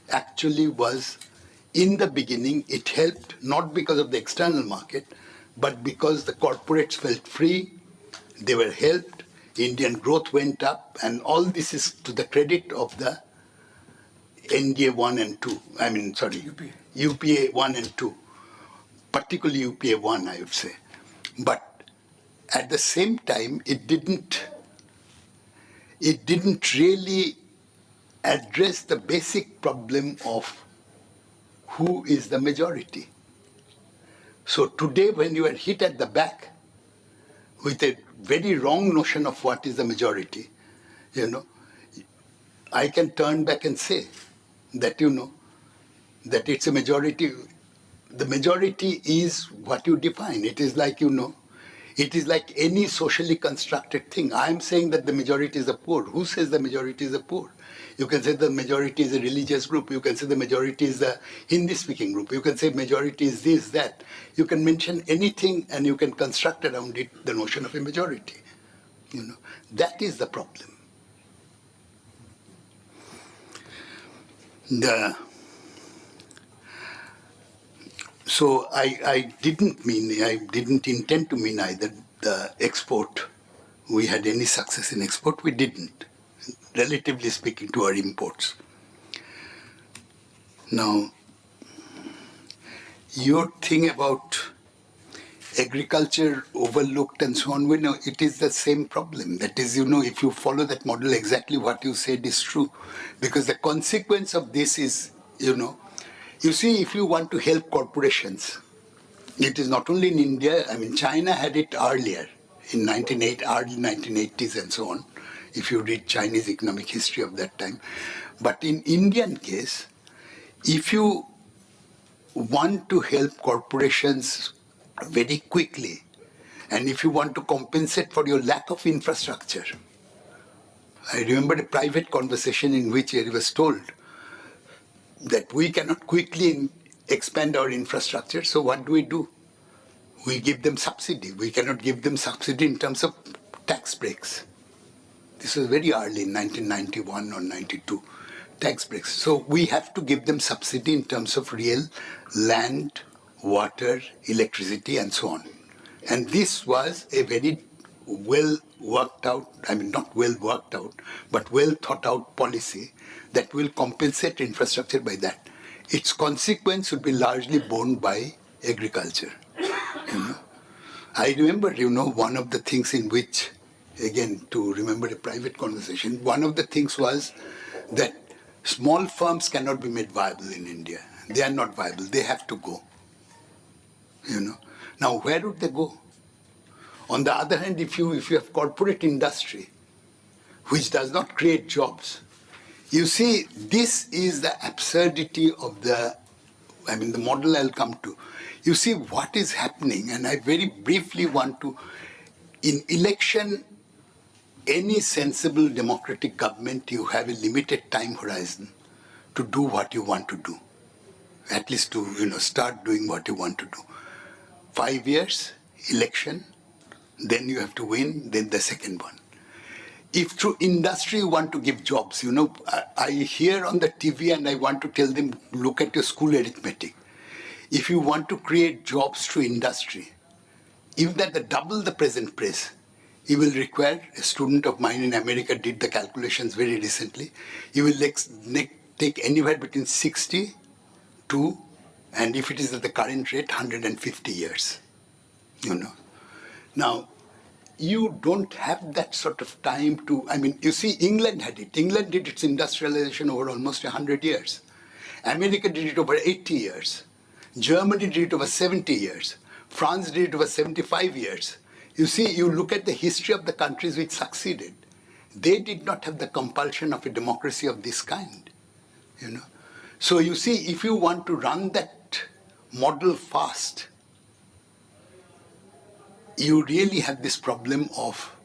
actually was, in the beginning, it helped not because of the external market, but because the corporates felt free, they were helped, Indian growth went up, and all this is to the credit of the NDA 1 and 2. UPA 1 and 2. Particularly UPA 1, I would say. But at the same time, it didn't really address the basic problem of who is the majority. So today, when you are hit at the back with a very wrong notion of what is the majority, I can turn back and say that, that it's a majority. The majority is what you define. It is like, It is like any socially constructed thing. I'm saying that the majority is the poor. Who says the majority is the poor? You can say the majority is a religious group. You can say the majority is the Hindi-speaking group. You can say majority is this, that. You can mention anything and you can construct around it the notion of a majority. That is the problem. So I didn't intend to mean either the export. We had any success in export. We didn't, relatively speaking, to our imports. Now, your thing about agriculture overlooked and so on, we know it is the same problem. That is, if you follow that model, exactly what you said is true. Because the consequence of this is, you see, if you want to help corporations, it is not only in India, China had it earlier, in early 1980s and so on, if you read Chinese economic history of that time. But in Indian case, if you want to help corporations very quickly, and if you want to compensate for your lack of infrastructure, I remember a private conversation in which it was told that we cannot quickly expand our infrastructure, so what do? We give them subsidy. We cannot give them subsidy in terms of tax breaks. This was very early in 1991 or 92, tax breaks. So we have to give them subsidy in terms of real land, water, electricity, and so on. And this was a very well worked out, not well worked out, but well thought out policy that will compensate infrastructure by that. Its consequence would be largely borne by agriculture. I remember, one of the things in which, again, to remember a private conversation, one of the things was that small firms cannot be made viable in India. They are not viable. They have to go. Now, where would they go? On the other hand, if you have corporate industry, which does not create jobs, you see, this is the absurdity of the model I'll come to. You see what is happening, and I very briefly want to, in election, any sensible democratic government, you have a limited time horizon to do what you want to do, at least to, start doing what you want to do. 5 years, election, then you have to win, then the second one. If through industry you want to give jobs, I hear on the TV and I want to tell them, look at your school arithmetic. If you want to create jobs through industry, even at double the present price, you will require, a student of mine in America did the calculations very recently, you will take anywhere between 60 to, and if it is at the current rate, 150 years. Now, you don't have that sort of time to, you see, England had it. England did its industrialization over almost 100 years. America did it over 80 years. Germany did it over 70 years. France did it over 75 years. You see, you look at the history of the countries which succeeded. They did not have the compulsion of a democracy of this kind. So you see, if you want to run that model fast, you really have this problem of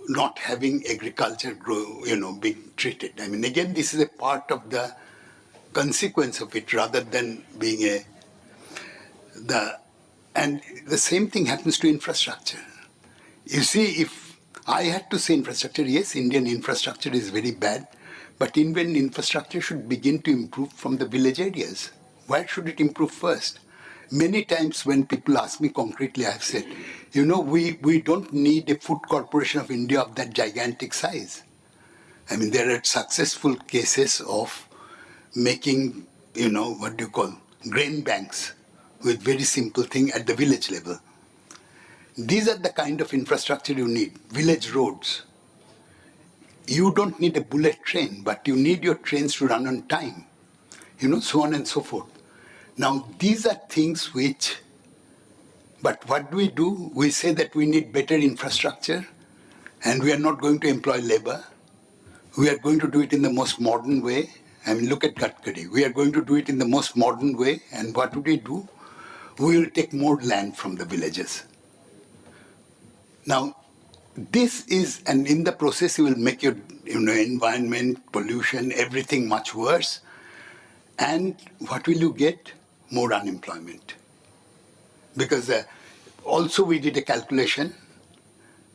not having agriculture grow, being treated. Again, this is a part of the consequence of it rather than being and the same thing happens to infrastructure. You see, if I had to say infrastructure, yes, Indian infrastructure is very bad, but Indian infrastructure should begin to improve from the village areas. Where should it improve first? Many times when people ask me concretely, I've said, we don't need a food corporation of India of that gigantic size. There are successful cases of making, grain banks with very simple thing at the village level. These are the kind of infrastructure you need. Village roads. You don't need a bullet train, but you need your trains to run on time. So on and so forth. Now, these are things which, but what do? We say that we need better infrastructure, and we are not going to employ labor. We are going to do it in the most modern way. Look at Gadkari. We are going to do it in the most modern way, and what do? we will take more land from the villages. Now, this is, and in the process you will make your environment, pollution, everything much worse. And what will you get? More unemployment. Because also we did a calculation.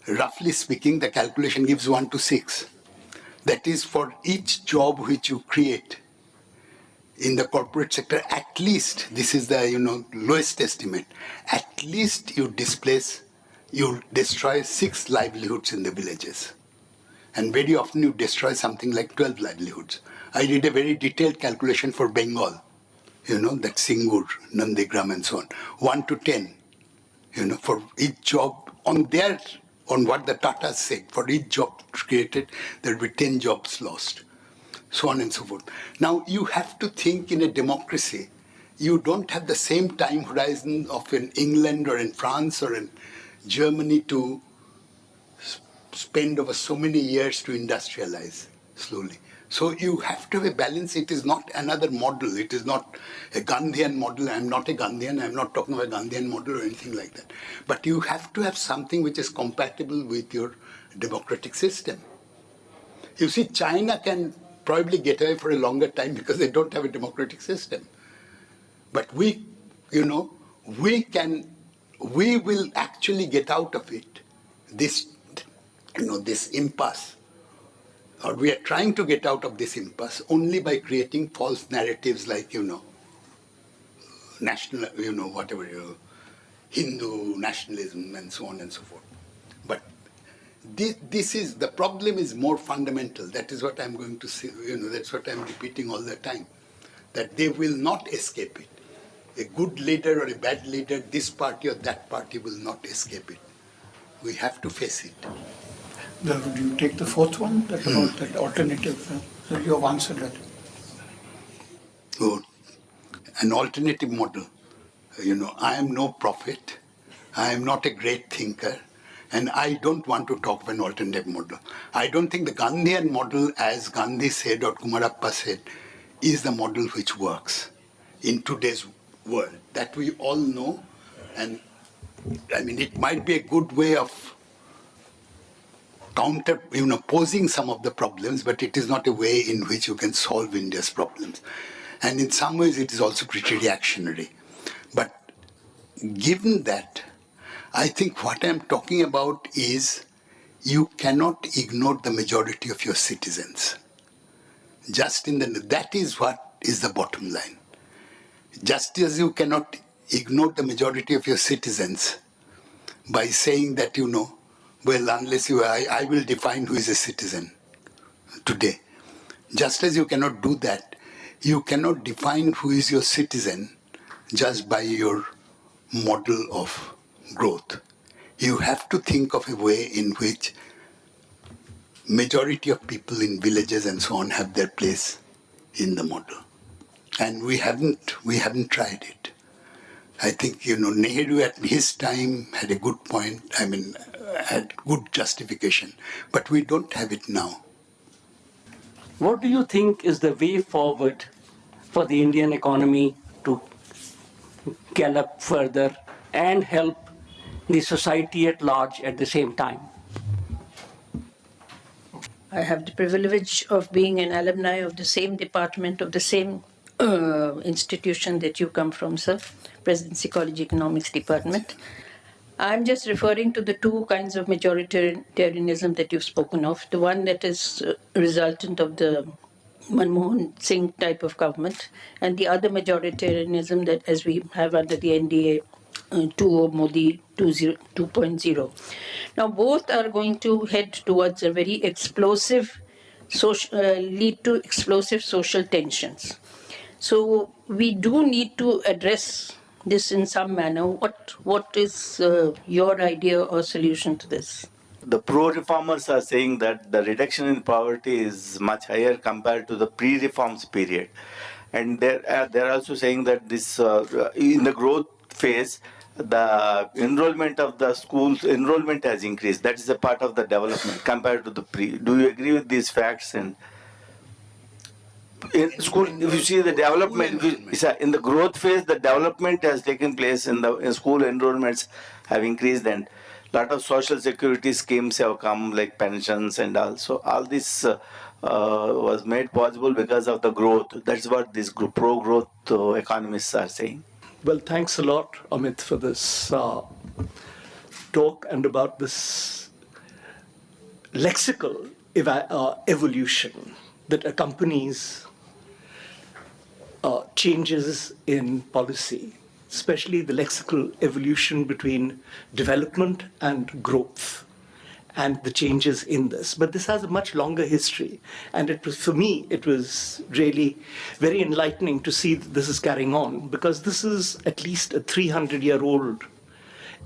Roughly speaking, the calculation gives 1 to 6. That is, for each job which you create in the corporate sector, at least, this is the lowest estimate, at least you destroy 6 livelihoods in the villages. And very often you destroy something like 12 livelihoods. I did a very detailed calculation for Bengal, that Singur, Nandigram and so on. 1 to 10, for each job on what the Tatas said, for each job created, there will be 10 jobs lost, so on and so forth. Now, you have to think in a democracy. You don't have the same time horizon of in England or in France or in Germany to spend over so many years to industrialize slowly. So you have to have a balance. It is not another model. It is not a Gandhian model. I'm not a Gandhian. I'm not talking about a Gandhian model or anything like that. But you have to have something which is compatible with your democratic system. You see, China can probably get away for a longer time because they don't have a democratic system. But we will actually get out of it, this impasse. Or we are trying to get out of this impasse only by creating false narratives like, national, Hindu nationalism and so on and so forth. But the problem is more fundamental. That is what I'm going to say, that's what I'm repeating all the time, that they will not escape it. A good leader or a bad leader, this party or that party will not escape it. We have to face it. Do you take the fourth one, about that alternative? So you have answered that. So, an alternative model. I am no prophet. I am not a great thinker. And I don't want to talk of an alternative model. I don't think the Gandhian model, as Gandhi said or Kumarappa said, is the model which works in today's world. That we all know. And it might be a good way of posing some of the problems, but it is not a way in which you can solve India's problems. And in some ways, it is also pretty reactionary. But given that, I think what I'm talking about is you cannot ignore the majority of your citizens. That is what is the bottom line. Just as you cannot ignore the majority of your citizens by saying that, well, unless I will define who is a citizen today. Just as you cannot do that, you cannot define who is your citizen just by your model of growth. You have to think of a way in which majority of people in villages and so on have their place in the model. And we haven't tried it. I think, Nehru at his time had a good point, had good justification, but we don't have it now. What do you think is the way forward for the Indian economy to gallop further and help the society at large at the same time? I have the privilege of being an alumni of the same department, of the same institution that you come from, sir, Presidency College Economics Department. I'm just referring to the two kinds of majoritarianism that you've spoken of. The one that is resultant of the Manmohan Singh type of government, and the other majoritarianism that as we have under the NDA 2 or Modi 2.0. Now both are going to head towards a very explosive, lead to explosive social tensions. So we do need to address this in some manner. What is your idea or solution to this? The pro-reformers are saying that the reduction in poverty is much higher compared to the pre-reforms period. And they're also saying that this in the growth phase, the enrollment of the schools, enrollment has increased. That is a part of the development compared to the pre. Do you agree with these facts? And in school, if you see the development, in the growth phase, the development has taken place in school enrollments have increased, and a lot of social security schemes have come, like pensions and all. So all this was made possible because of the growth. That's what these pro-growth economists are saying. Well, thanks a lot, Amit, for this talk and about this lexical evolution that accompanies changes in policy, especially the lexical evolution between development and growth and the changes in this. But this has a much longer history. And it was, for me, it was really very enlightening to see that this is carrying on, because this is at least a 300-year-old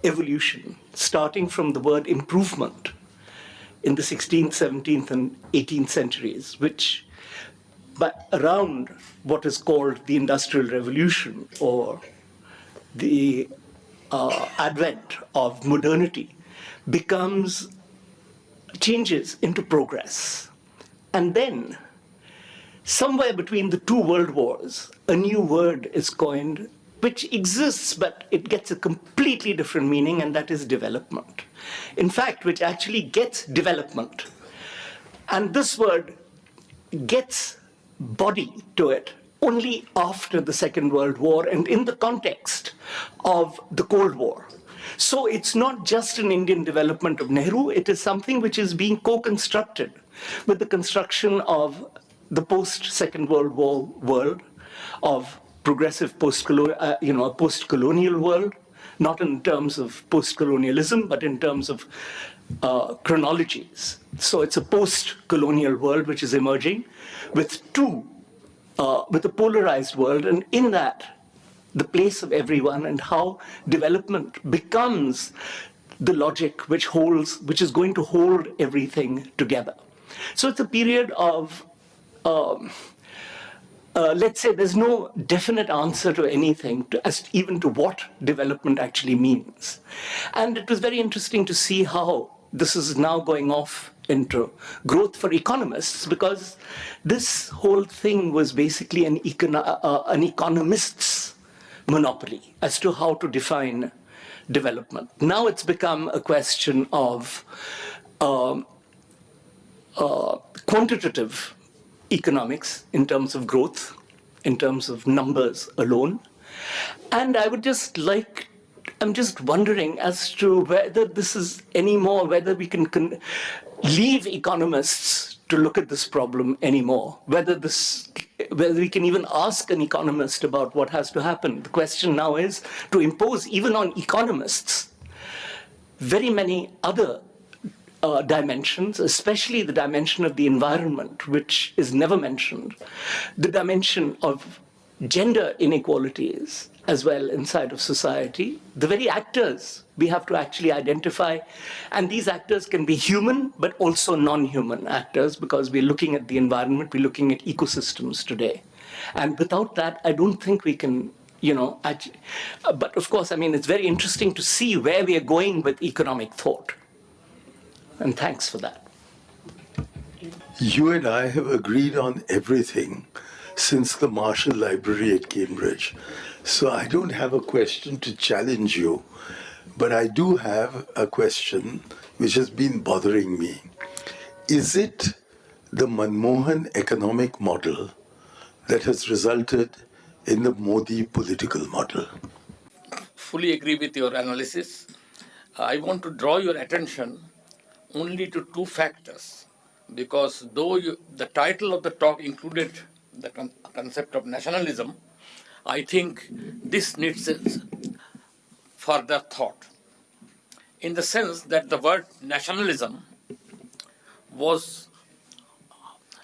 evolution, starting from the word improvement in the 16th, 17th, and 18th centuries, which around what is called the Industrial Revolution, or the advent of modernity, changes into progress. And then, somewhere between the two world wars, a new word is coined, which exists, but it gets a completely different meaning, and that is development. In fact, which actually gets development. And this word gets body to it only after the Second World War and in the context of the Cold War. So it's not just an Indian development of Nehru, it is something which is being co-constructed with the construction of the post-Second World War world, of progressive post-colonial world, not in terms of post-colonialism, but in terms of chronologies. So it's a post-colonial world which is emerging with a polarized world, and in that, the place of everyone and how development becomes the logic which is going to hold everything together. So it's a period of, let's say, there's no definite answer to anything, even to what development actually means. And it was very interesting to see how this is now going off into growth for economists, because this whole thing was basically an economist's monopoly as to how to define development. Now it's become a question of quantitative economics in terms of growth, in terms of numbers alone. And I'm just wondering as to whether this is anymore, whether we can leave economists to look at this problem anymore, whether we can even ask an economist about what has to happen. The question now is to impose even on economists very many other dimensions, especially the dimension of the environment, which is never mentioned, the dimension of gender inequalities as well inside of society, the very actors we have to actually identify. And these actors can be human, but also non-human actors, because we're looking at the environment, we're looking at ecosystems today. And without that, I don't think we can, but of course, I mean, it's very interesting to see where we are going with economic thought. And thanks for that. You and I have agreed on everything since the Marshall Library at Cambridge. So I don't have a question to challenge you, but I do have a question which has been bothering me. Is it the Manmohan economic model that has resulted in the Modi political model? Fully agree with your analysis. I want to draw your attention only to two factors, because though the title of the talk included the concept of nationalism, I think this needs further thought, in the sense that the word nationalism was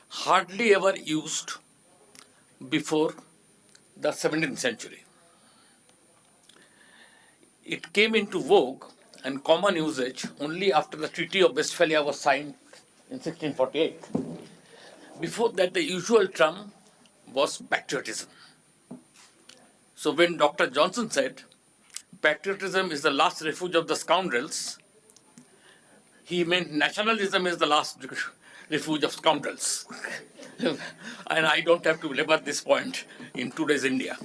hardly ever used before the 17th century. It came into vogue and common usage only after the Treaty of Westphalia was signed in 1648. Before that, the usual term was patriotism. So when Dr. Johnson said, patriotism is the last refuge of the scoundrels, he meant nationalism is the last refuge of scoundrels. and I don't have to labor this point in today's India.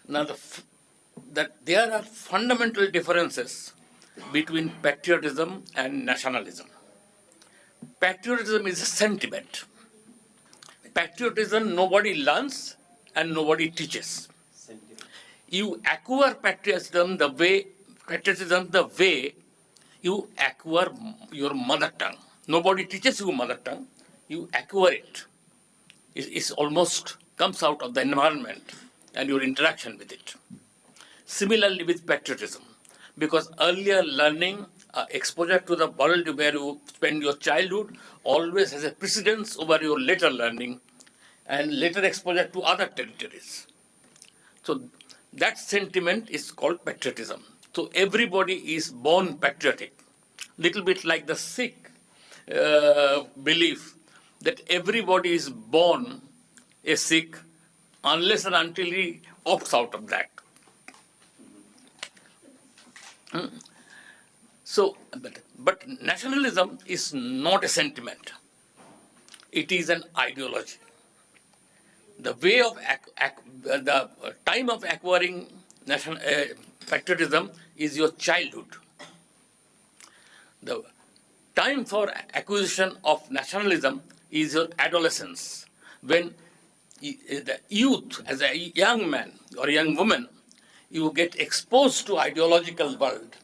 Now, that there are fundamental differences between patriotism and nationalism. Patriotism is a sentiment. Patriotism nobody learns and nobody teaches. You acquire patriotism the way you acquire your mother tongue. Nobody teaches you mother tongue. You acquire it. It almost comes out of the environment and your interaction with it. Similarly with patriotism, because earlier learning, exposure to the world where you spend your childhood always has a precedence over your later learning and later exposure to other territories. So that sentiment is called patriotism. So everybody is born patriotic. Little bit like the Sikh belief that everybody is born a Sikh unless and until he opts out of that. So, but nationalism is not a sentiment. It is an ideology. The way of the time of acquiring patriotism is your childhood. The time for acquisition of nationalism is your adolescence, when the youth, as a young man or young woman, you get exposed to ideological world.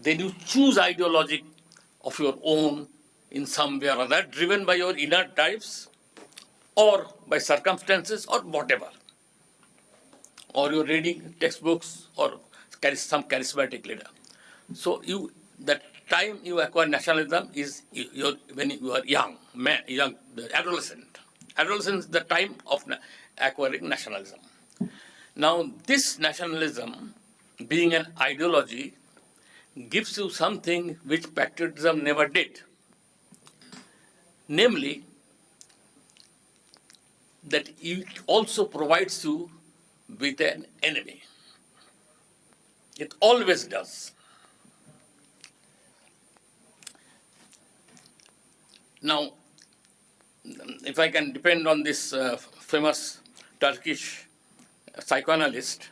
Then you choose ideology of your own in some way or other, driven by your inner drives or by circumstances or whatever. Or you're reading textbooks or some charismatic leader. So that time you acquire nationalism is when you are young, the adolescent. Adolescence is the time of acquiring nationalism. Now, this nationalism, being an ideology, gives you something which patriotism never did. Namely, that it also provides you with an enemy. It always does. Now, if I can depend on this famous Turkish psychoanalyst,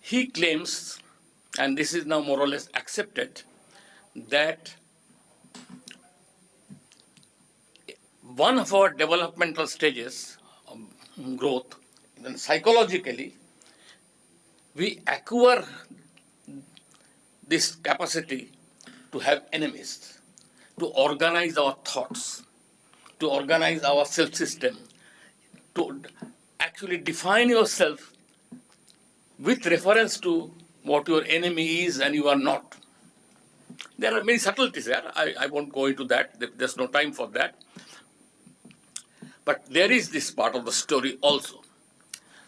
he claims, and this is now more or less accepted, that one of our developmental stages of growth, then psychologically, we acquire this capacity to have enemies, to organize our thoughts, to organize our self-system, to actually define yourself with reference to what your enemy is and you are not. There are many subtleties there. I won't go into that. There's no time for that. But there is this part of the story also.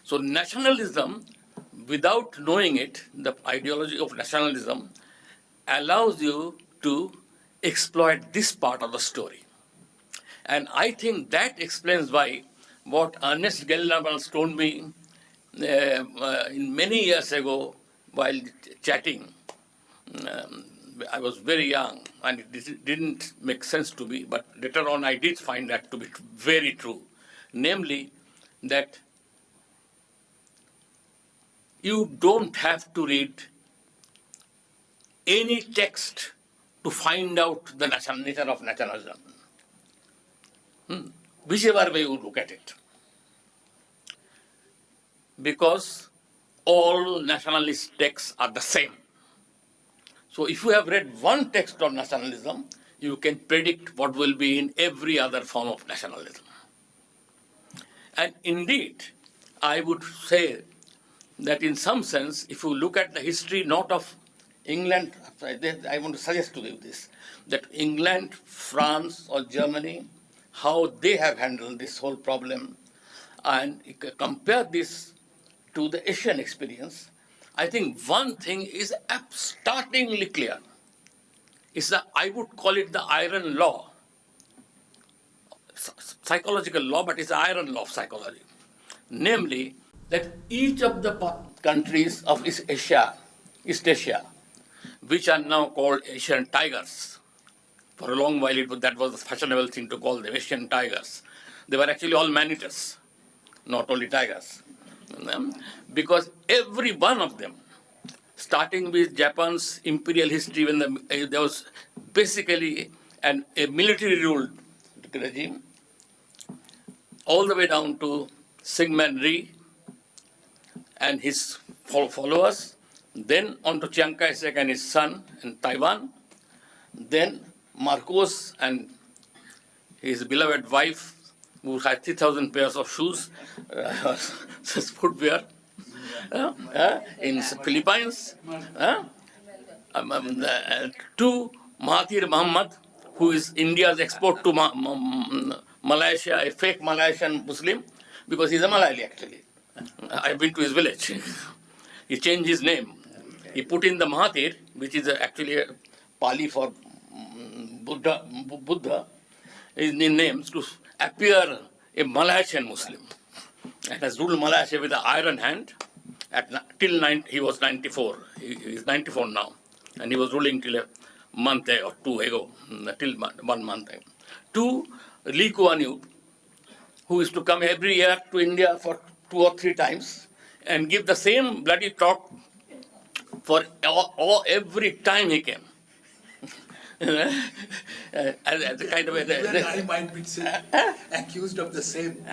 So nationalism, without knowing it, the ideology of nationalism allows you to exploit this part of the story. And I think that explains why what Ernest Gellner told me many years ago while chatting. I was very young and it didn't make sense to me, but later on I did find that to be very true. Namely, that you don't have to read any text to find out the nature of nationalism, whichever way you look at it. Because all nationalist texts are the same. So if you have read one text on nationalism, you can predict what will be in every other form of nationalism. And indeed, I would say that in some sense, if you look at the history not of England, I want to suggest to you this, that England, France or Germany, how they have handled this whole problem, and you can compare this to the Asian experience, I think one thing is startlingly clear. I would call it the iron law, psychological law, but it's the iron law of psychology. Namely, that each of the countries of East Asia, which are now called Asian tigers, For a long while, that was the fashionable thing to call them Asian tigers. They were actually all man-eaters, not only tigers. Because every one of them, starting with Japan's imperial history, when there was basically a military-ruled regime, all the way down to Syngman Rhee and his followers, then on to Chiang Kai-shek and his son in Taiwan, then Marcos and his beloved wife, who had 3,000 pairs of shoes, footwear, in Philippines, to Mahathir Mohamad, who is India's export to Malaysia, a fake Malaysian Muslim, because he's a Malayali actually. I've been to his village. He changed his name. He put in the Mahathir, which is actually a Pali for Buddha, in names to appear a Malaysian Muslim, and has ruled Malaysia with an iron hand he was 94. He's 94 now, and he was ruling till a month or two ago, till 1 month ago. To Lee Kuan Yew, who used to come every year to India for 2 or 3 times and give the same bloody talk for every time he came. As a kind of You and I might be accused of the same.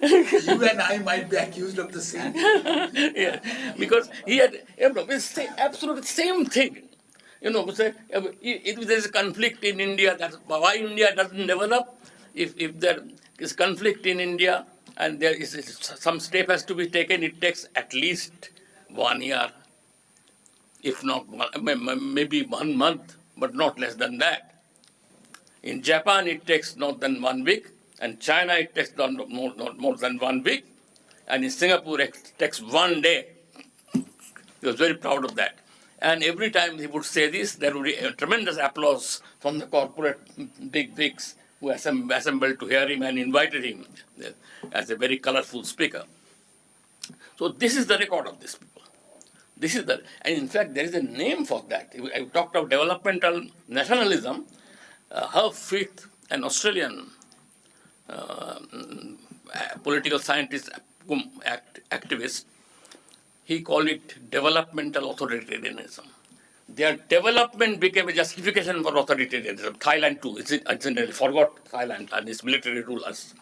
You and I might be accused of the same. Yeah, because he had absolutely same thing. If there is a conflict in India, that's why India doesn't develop. If there is conflict in India and there is some step has to be taken, it takes at least 1 year, if not maybe 1 month, but not less than that. In Japan, it takes not than 1 week, and China, it takes not more than 1 week, and in Singapore, it takes 1 day. He was very proud of that. And every time he would say this, there would be a tremendous applause from the corporate big wigs who assembled to hear him and invited him as a very colorful speaker. So this is the record of these people. And in fact, there is a name for that. I talked of developmental nationalism. Herb Frith, an Australian political scientist, activist, he called it developmental authoritarianism. Their development became a justification for authoritarianism. Thailand too, incidentally forgot Thailand and its military rulers.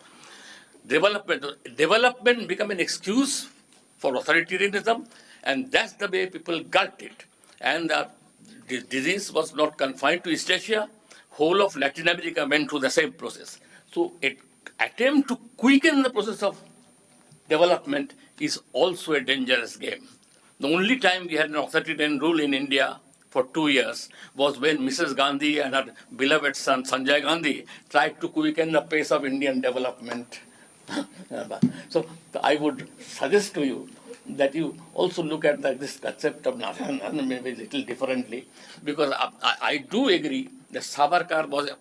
Development became an excuse for authoritarianism, and that's the way people gulped it. And the disease was not confined to East Asia. Whole of Latin America went through the same process. So an attempt to quicken the process of development is also a dangerous game. The only time we had an authoritarian rule in India for 2 years was when Mrs. Gandhi and her beloved son Sanjay Gandhi tried to quicken the pace of Indian development. So I would suggest to you that you also look at this concept of nationalism maybe a little differently, because I do agree that Savarkar was a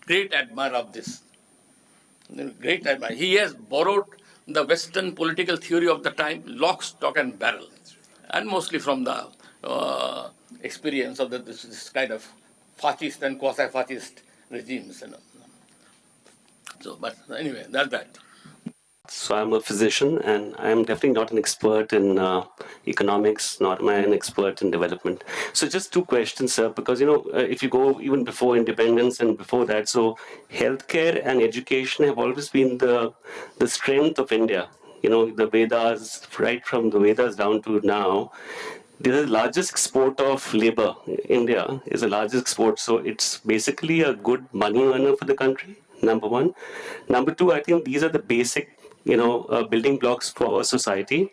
great admirer of this. Great admirer. He has borrowed the Western political theory of the time, lock, stock, and barrel, and mostly from the experience of this kind of fascist and quasi-fascist regimes. So, but anyway, that's that. So I'm a physician, and I'm definitely not an expert in economics, nor am I an expert in development. So just 2 questions, sir, because, if you go even before independence and before that, so healthcare and education have always been the strength of India. The Vedas, right from the Vedas down to now, they're the largest export of labor. India is the largest export, so it's basically a good money earner for the country, number 1. Number 2, I think these are the basic building blocks for a society,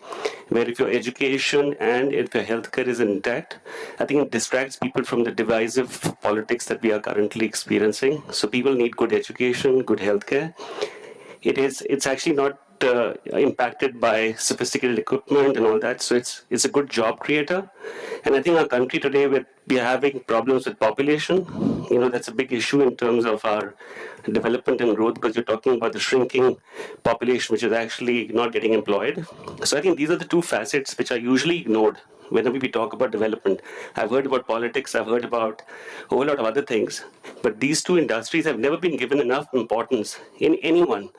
where if your education and if your healthcare is intact, I think it distracts people from the divisive politics that we are currently experiencing. So people need good education, good healthcare. It's actually not impacted by sophisticated equipment and all that. So it's a good job creator. And I think our country today, we are having problems with population. That's a big issue in terms of our development and growth, because you're talking about the shrinking population, which is actually not getting employed. So I think these are the 2 facets which are usually ignored whenever we talk about development. I've heard about politics, I've heard about a whole lot of other things, but these two industries have never been given enough importance in anyone.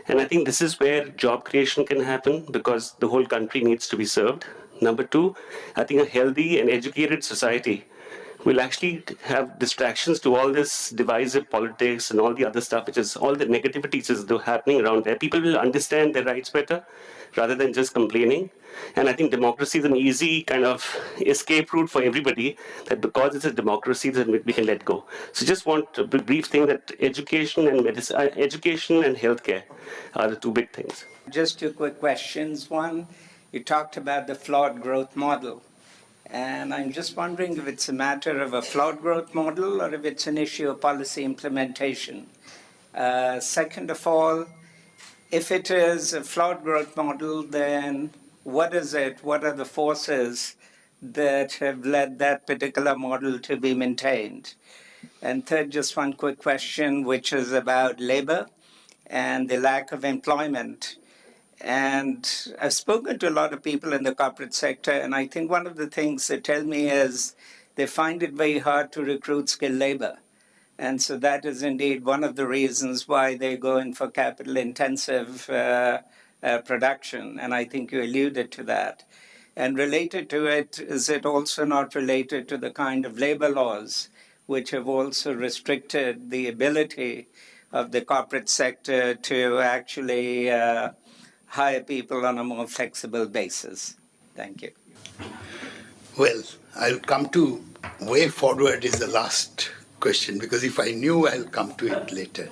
And I think this is where job creation can happen, because the whole country needs to be served. Number two, I think a healthy and educated society will actually have distractions to all this divisive politics and all the other stuff, which is all the negativities is happening around there. People will understand their rights better rather than just complaining. And I think democracy is an easy kind of escape route for everybody, that because it's a democracy, then we can let go. So just want a brief thing that education and education and healthcare are the two big things. Just two quick questions. One, you talked about the flawed growth model. And I'm just wondering if it's a matter of a flawed growth model or if it's an issue of policy implementation. Second of all, if it is a flawed growth model, then what is it? What are the forces that have led that particular model to be maintained? And third, just one quick question, which is about labor and the lack of employment. And I've spoken to a lot of people in the corporate sector, and I think one of the things they tell me is they find it very hard to recruit skilled labor. And so that is indeed one of the reasons why they go in for capital-intensive production, and I think you alluded to that. And related to it, is it also not related to the kind of labor laws which have also restricted the ability of the corporate sector to actually hire people on a more flexible basis? Thank you. Well, I'll come to way forward is the last question, because if I knew, I'll come to it later.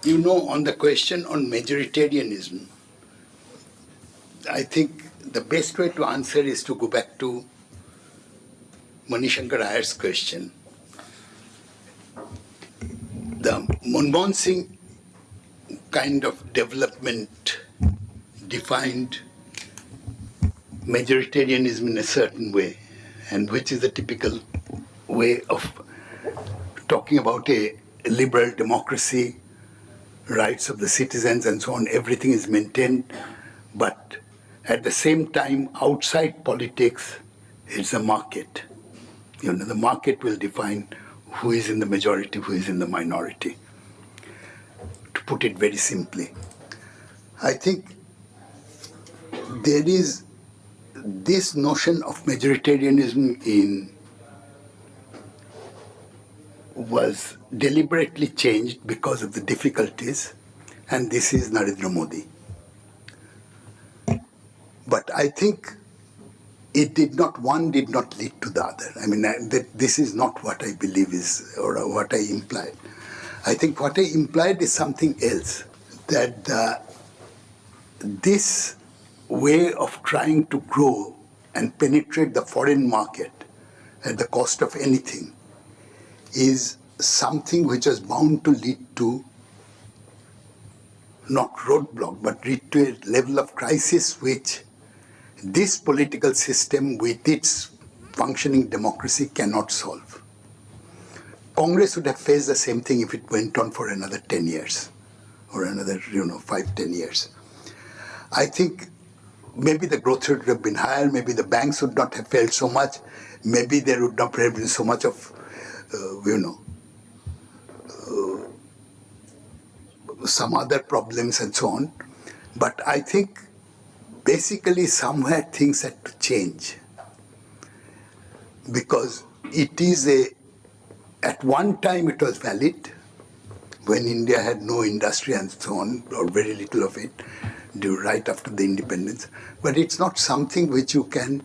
On the question on majoritarianism, I think the best way to answer is to go back to Manishankar Iyer's question. The Manmohan Singh kind of development defined majoritarianism in a certain way, and which is the typical way of talking about a liberal democracy, rights of the citizens and so on. Everything is maintained, but at the same time, outside politics, it's a market. The market will define who is in the majority, who is in the minority. To put it very simply, I think there is this notion of majoritarianism was deliberately changed because of the difficulties, and this is Narendra Modi. But I think one did not lead to the other. I mean, this is not what I believe is, or what I implied. I think what I implied is something else, that this way of trying to grow and penetrate the foreign market at the cost of anything is something which is bound to lead to not roadblock, but lead to a level of crisis which this political system with its functioning democracy cannot solve. Congress would have faced the same thing if it went on for another 10 years or another 5-10 years. I think maybe the growth rate would have been higher, maybe the banks would not have failed so much, maybe there would not have been so much of some other problems and so on. But I think basically somewhere things had to change, because it is at one time it was valid when India had no industry and so on, or very little of it, right after the independence. But it's not something which you can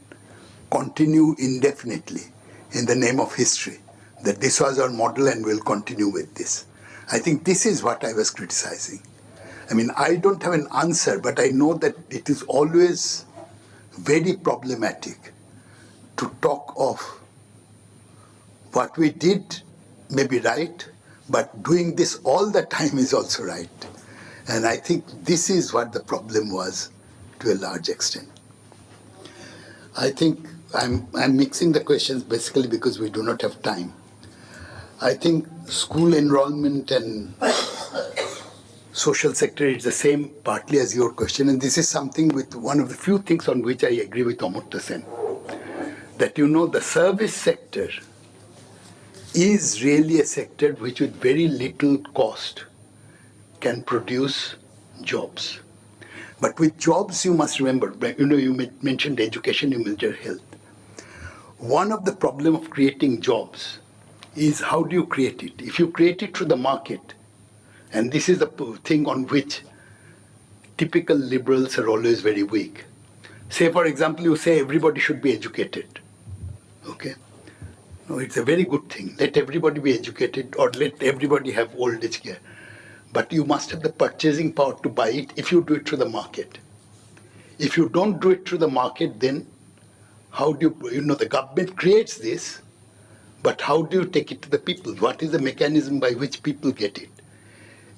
continue indefinitely in the name of history, that this was our model and we'll continue with this. I think this is what I was criticizing. I mean, I don't have an answer, but I know that it is always very problematic to talk of what we did may be right, but doing this all the time is also right. And I think this is what the problem was to a large extent. I think I'm mixing the questions basically because we do not have time. I think school enrollment and social sector is the same partly as your question, and this is something with one of the few things on which I agree with Amartya Sen, that the service sector is really a sector which with very little cost can produce jobs. But with jobs, you must remember, you mentioned education, you mentioned health. One of the problem of creating jobs is how do you create it? If you create it through the market, and this is the thing on which typical liberals are always very weak. Say, for example, you say everybody should be educated. Okay? No, it's a very good thing. Let everybody be educated or let everybody have old age care. But you must have the purchasing power to buy it if you do it through the market. If you don't do it through the market, then how do the government creates this, but how do you take it to the people? What is the mechanism by which people get it?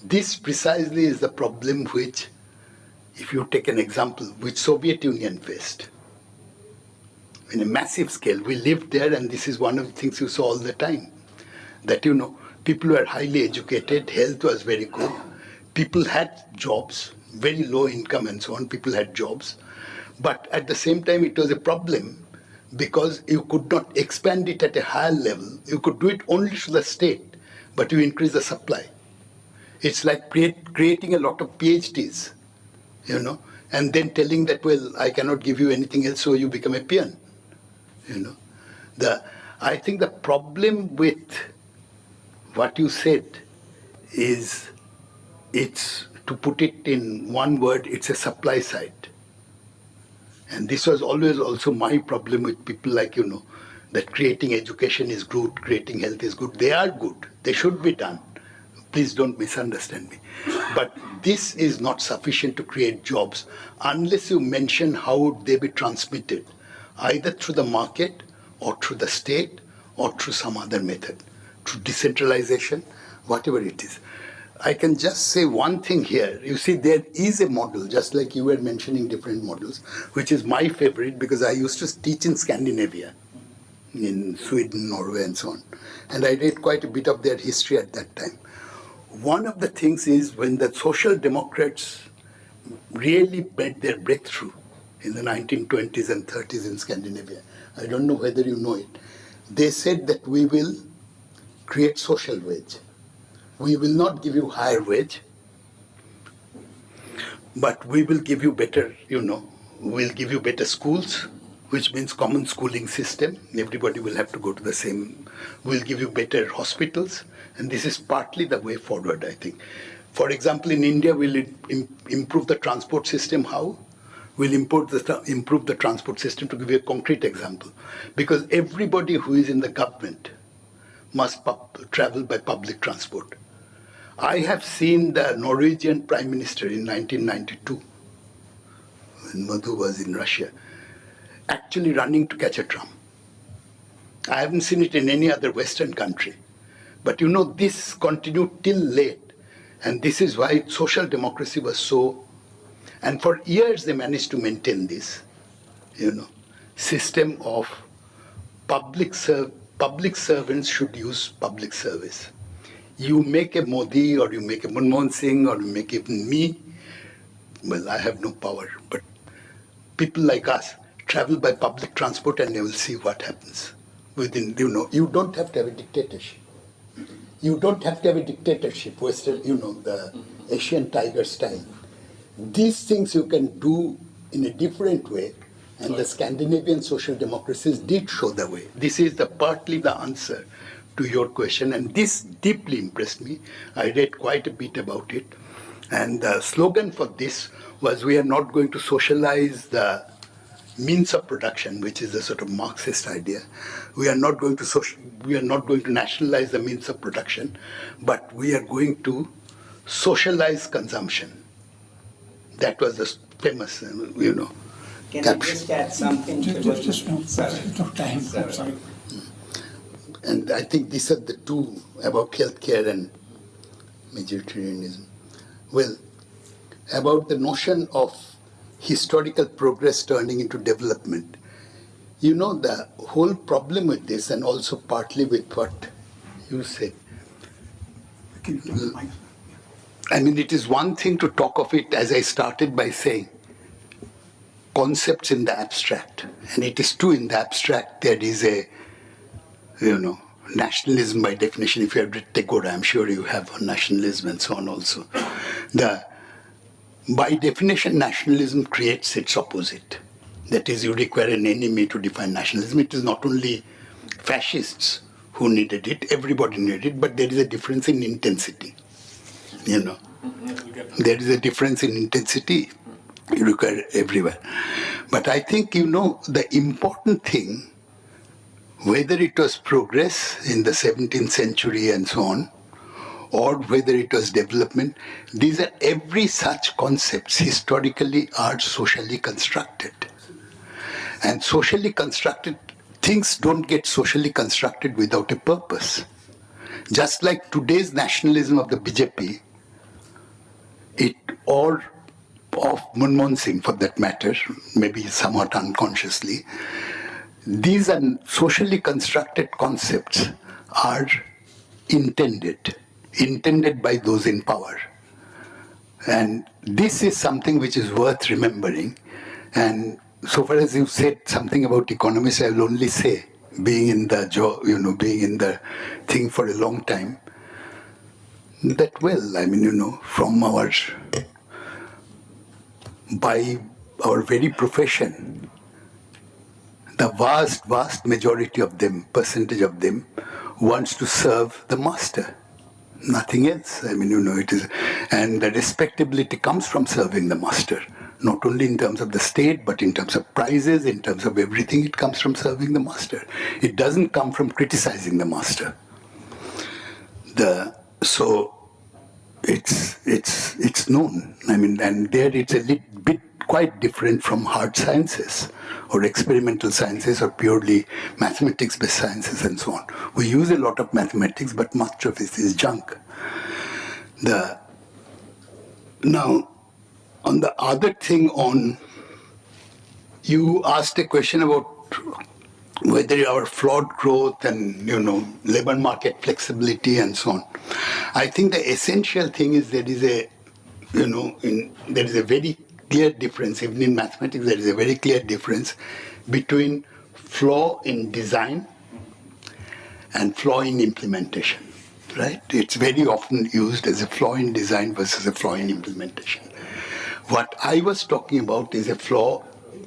This precisely is the problem which, if you take an example, which Soviet Union faced. In a massive scale, we lived there, and this is one of the things you saw all the time. That, people were highly educated, health was very good, people had jobs, very low income and so on, people had jobs. But at the same time, it was a problem because you could not expand it at a higher level. You could do it only to the state, but you increase the supply. It's like creating a lot of PhDs, and then telling that, well, I cannot give you anything else, so you become a peon. I think the problem with what you said is, it's, to put it in one word, it's a supply side. And this was always also my problem with people like, that creating education is good, creating health is good. They are good. They should be done. Please don't misunderstand me. But this is not sufficient to create jobs unless you mention how would they be transmitted, either through the market or through the state or through some other method, through decentralization, whatever it is. I can just say one thing here. You see, there is a model, just like you were mentioning different models, which is my favorite because I used to teach in Scandinavia, in Sweden, Norway, and so on. And I read quite a bit of their history at that time. One of the things is when the Social Democrats really made their breakthrough in the 1920s and 30s in Scandinavia, I don't know whether you know it, they said that we will create social wage. We will not give you higher wage, but we will give you better, we'll give you better schools, which means common schooling system. Everybody will have to go to the same. We'll give you better hospitals, and this is partly the way forward, I think. For example, in India, we'll improve the transport system. How? We'll improve the transport system, to give you a concrete example. Because everybody who is in the government must travel by public transport. I have seen the Norwegian Prime Minister in 1992, when Madhu was in Russia, actually running to catch a tram. I haven't seen it in any other Western country. But this continued till late. And this is why social democracy was so, and for years they managed to maintain this, system of public servants should use public service. You make a Modi or you make a Manmohan Singh or you make even me, well, I have no power, but people like us travel by public transport and they will see what happens. You don't have to have a dictatorship. You don't have to have a dictatorship, Western, the Asian tiger style. These things you can do in a different way, and the Scandinavian social democracies did show the way. This is partly the answer to your question, and this deeply impressed me. I read quite a bit about it. And the slogan for this was, we are not going to socialize the means of production, which is a sort of Marxist idea. We are not going to nationalize the means of production, but we are going to socialize consumption. That was the famous, Can caption. I just add something to what you said? Sorry. And I think these are the two about healthcare and majoritarianism. Well, about the notion of historical progress turning into development. The whole problem with this, and also partly with what you said, I mean, it is one thing to talk of it, as I started by saying, concepts in the abstract. And it is true in the abstract there is a, nationalism by definition. If you have read Tagore, I'm sure you have on nationalism and so on also. By definition, nationalism creates its opposite. That is, you require an enemy to define nationalism. It is not only fascists who needed it, everybody needed it, but there is a difference in intensity. There is a difference in intensity you require everywhere. But I think, the important thing, whether it was progress in the 17th century and so on, or whether it was development, every such concepts historically are socially constructed. And socially constructed things don't get socially constructed without a purpose. Just like today's nationalism of the BJP, or of Manmohan Singh for that matter, maybe somewhat unconsciously, these are socially constructed concepts are intended by those in power. And this is something which is worth remembering. And so far as you said something about economists, I will only say, being in the job, being in the thing for a long time, that from by our very profession, the vast majority of them, percentage of them, wants to serve the master. Nothing else. It is, and the respectability comes from serving the master, not only in terms of the state, but in terms of prizes, in terms of everything. It comes from serving the master. It doesn't come from criticizing the master. So it's known. And there it's a little bit quite different from hard sciences or experimental sciences or purely mathematics-based sciences and so on. We use a lot of mathematics, but much of it is junk. Now, on the other thing you asked a question about whether our flawed growth and, labor market flexibility and so on. I think the essential thing is there is a very clear difference, even in mathematics, there is a very clear difference between flaw in design and flaw in implementation, right? It's very often used as a flaw in design versus a flaw in implementation. What I was talking about is a flaw,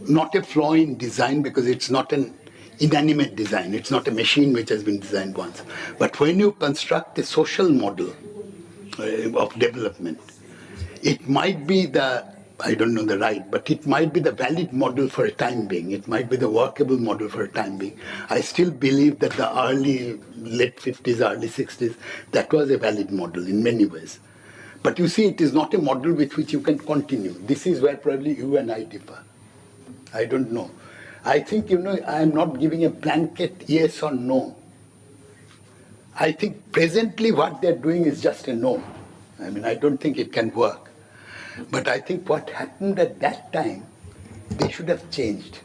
not a flaw in design because it's not an inanimate design. It's not a machine which has been designed once. But when you construct a social model of development, it might be but it might be the valid model for a time being. It might be the workable model for a time being. I still believe that the late 50s, early 60s, that was a valid model in many ways. But you see, it is not a model with which you can continue. This is where probably you and I differ. I don't know. I think, I am not giving a blanket yes or no. I think presently what they're doing is just a no. I don't think it can work. But I think what happened at that time, they should have changed.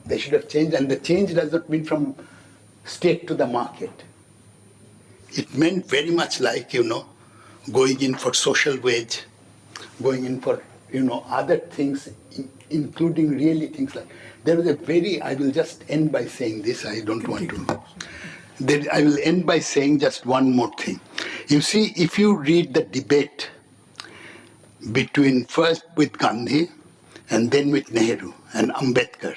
They should have changed, and the change does not mean from state to the market. It meant very much like, going in for social wage, going in for, other things, including really things like, there was I will just end by saying this, I don't want to. I will end by saying just one more thing. You see, if you read the debate between first with Gandhi and then with Nehru and Ambedkar,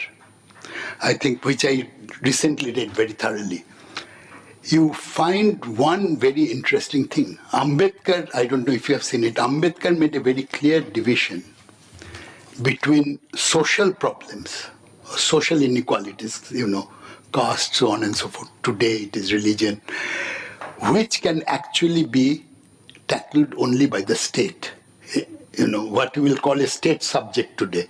I think, which I recently read very thoroughly, you find one very interesting thing. Ambedkar, I don't know if you have seen it, Ambedkar made a very clear division between social problems, social inequalities, caste, so on and so forth. Today it is religion, which can actually be tackled only by the state. What we will call a state subject today,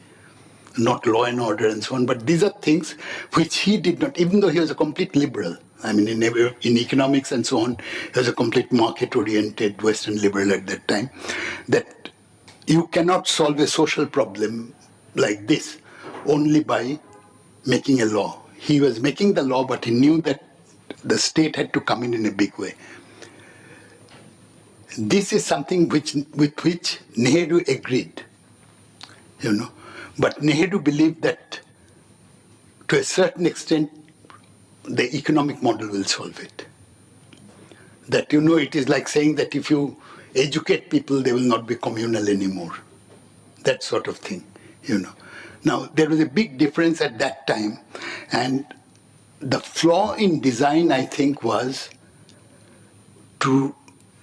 not law and order and so on. But these are things which he did not, even though he was a complete liberal. In economics and so on, he was a complete market-oriented Western liberal at that time, that you cannot solve a social problem like this only by making a law. He was making the law, but he knew that the state had to come in a big way. this is something with which Nehru agreed, But Nehru believed that to a certain extent, the economic model will solve it. That, it is like saying that if you educate people, they will not be communal anymore. That sort of thing, Now, there was a big difference at that time, and the flaw in design, I think, was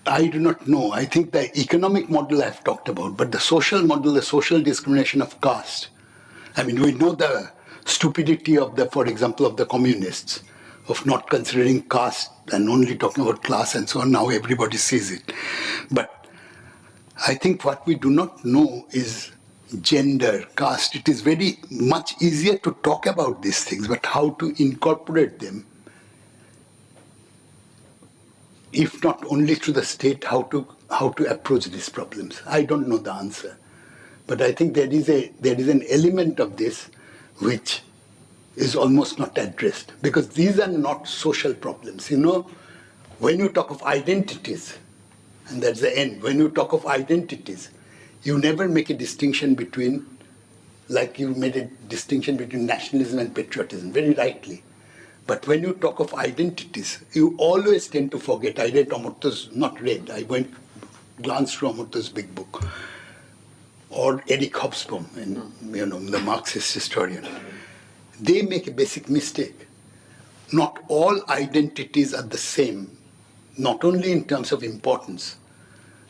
I do not know. I think the economic model I've talked about, but the social model, the social discrimination of caste. I mean, we know the stupidity of for example, of the communists, of not considering caste and only talking about class and so on. Now everybody sees it. But I think what we do not know is gender, caste. It is very much easier to talk about these things, but how to incorporate them, if not only through the state, how to approach these problems. I don't know the answer. But I think there is an element of this which is almost not addressed, because these are not social problems. When you talk of identities, and that's the end, when you talk of identities, you never make a distinction between, like you made a distinction between nationalism and patriotism, very rightly. But when you talk of identities, you always tend to forget. I read glanced through Amartya's big book, or Eric Hobsbawm, the Marxist historian. They make a basic mistake. Not all identities are the same, not only in terms of importance,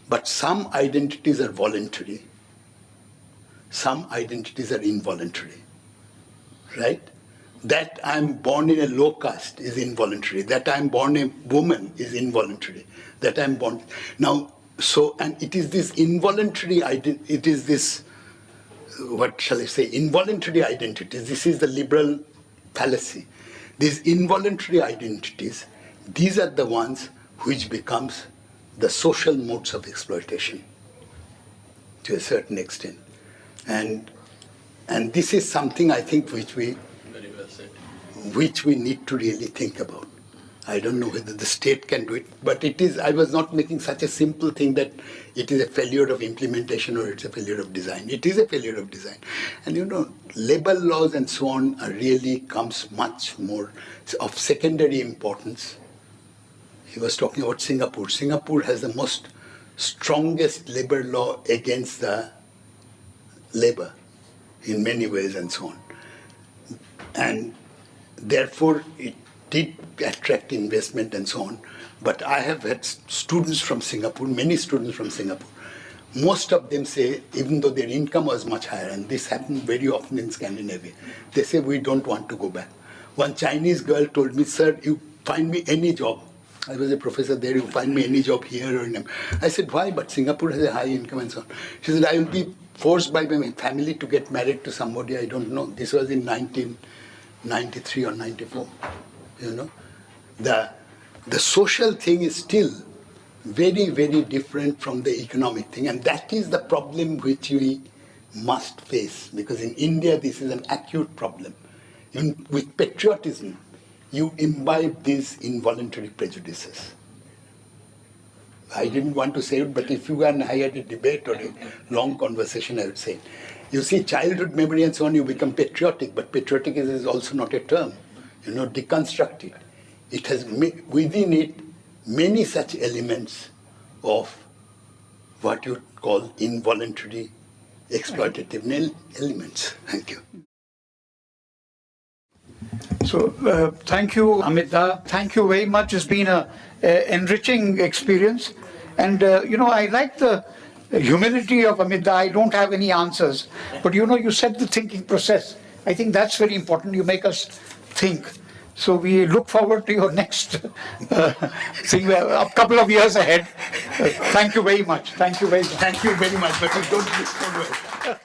but some identities are voluntary, some identities are involuntary, right? That I'm born in a low caste is involuntary. That I'm born a woman is involuntary. That I'm born... Now, and it is this involuntary identity, it is this, what shall I say, involuntary identities. This is the liberal fallacy. These involuntary identities, these are the ones which becomes the social modes of exploitation to a certain extent. And this is something, I think, which we need to really think about. I don't know whether the state can do it, but it is. I was not making such a simple thing that it is a failure of implementation or it's a failure of design. It is a failure of design. And labor laws and so on really comes much more of secondary importance. He was talking about Singapore. Singapore has the most strongest labor law against the labor in many ways and so on. And therefore, it did attract investment and so on. But I have had students from Singapore, many students from Singapore. Most of them say, even though their income was much higher, and this happened very often in Scandinavia, they say, we don't want to go back. One Chinese girl told me, sir, you find me any job. I was a professor there, you find me any job here or in... I said, why? But Singapore has a high income and so on. She said, I will be forced by my family to get married to somebody I don't know. This was in 1993 or 94. The social thing is still very, very different from the economic thing. And that is the problem which we must face. Because in India, this is an acute problem. With patriotism, you imbibe these involuntary prejudices. I didn't want to say it, but if you and I had a debate or a long conversation, I would say, you see, childhood memory and so on, you become patriotic, but patriotic is also not a term. Deconstruct it. It has within it many such elements of what you call involuntary exploitative elements. Thank you. So thank you, Amit. Thank you very much. It's been an enriching experience. And, I like the humility of Amit. I don't have any answers. But, you set the thinking process. I think that's very important. You make us think. So we look forward to your next thing, a couple of years ahead. Thank you very much. Thank you very much. Thank you very much. But you don't respond well.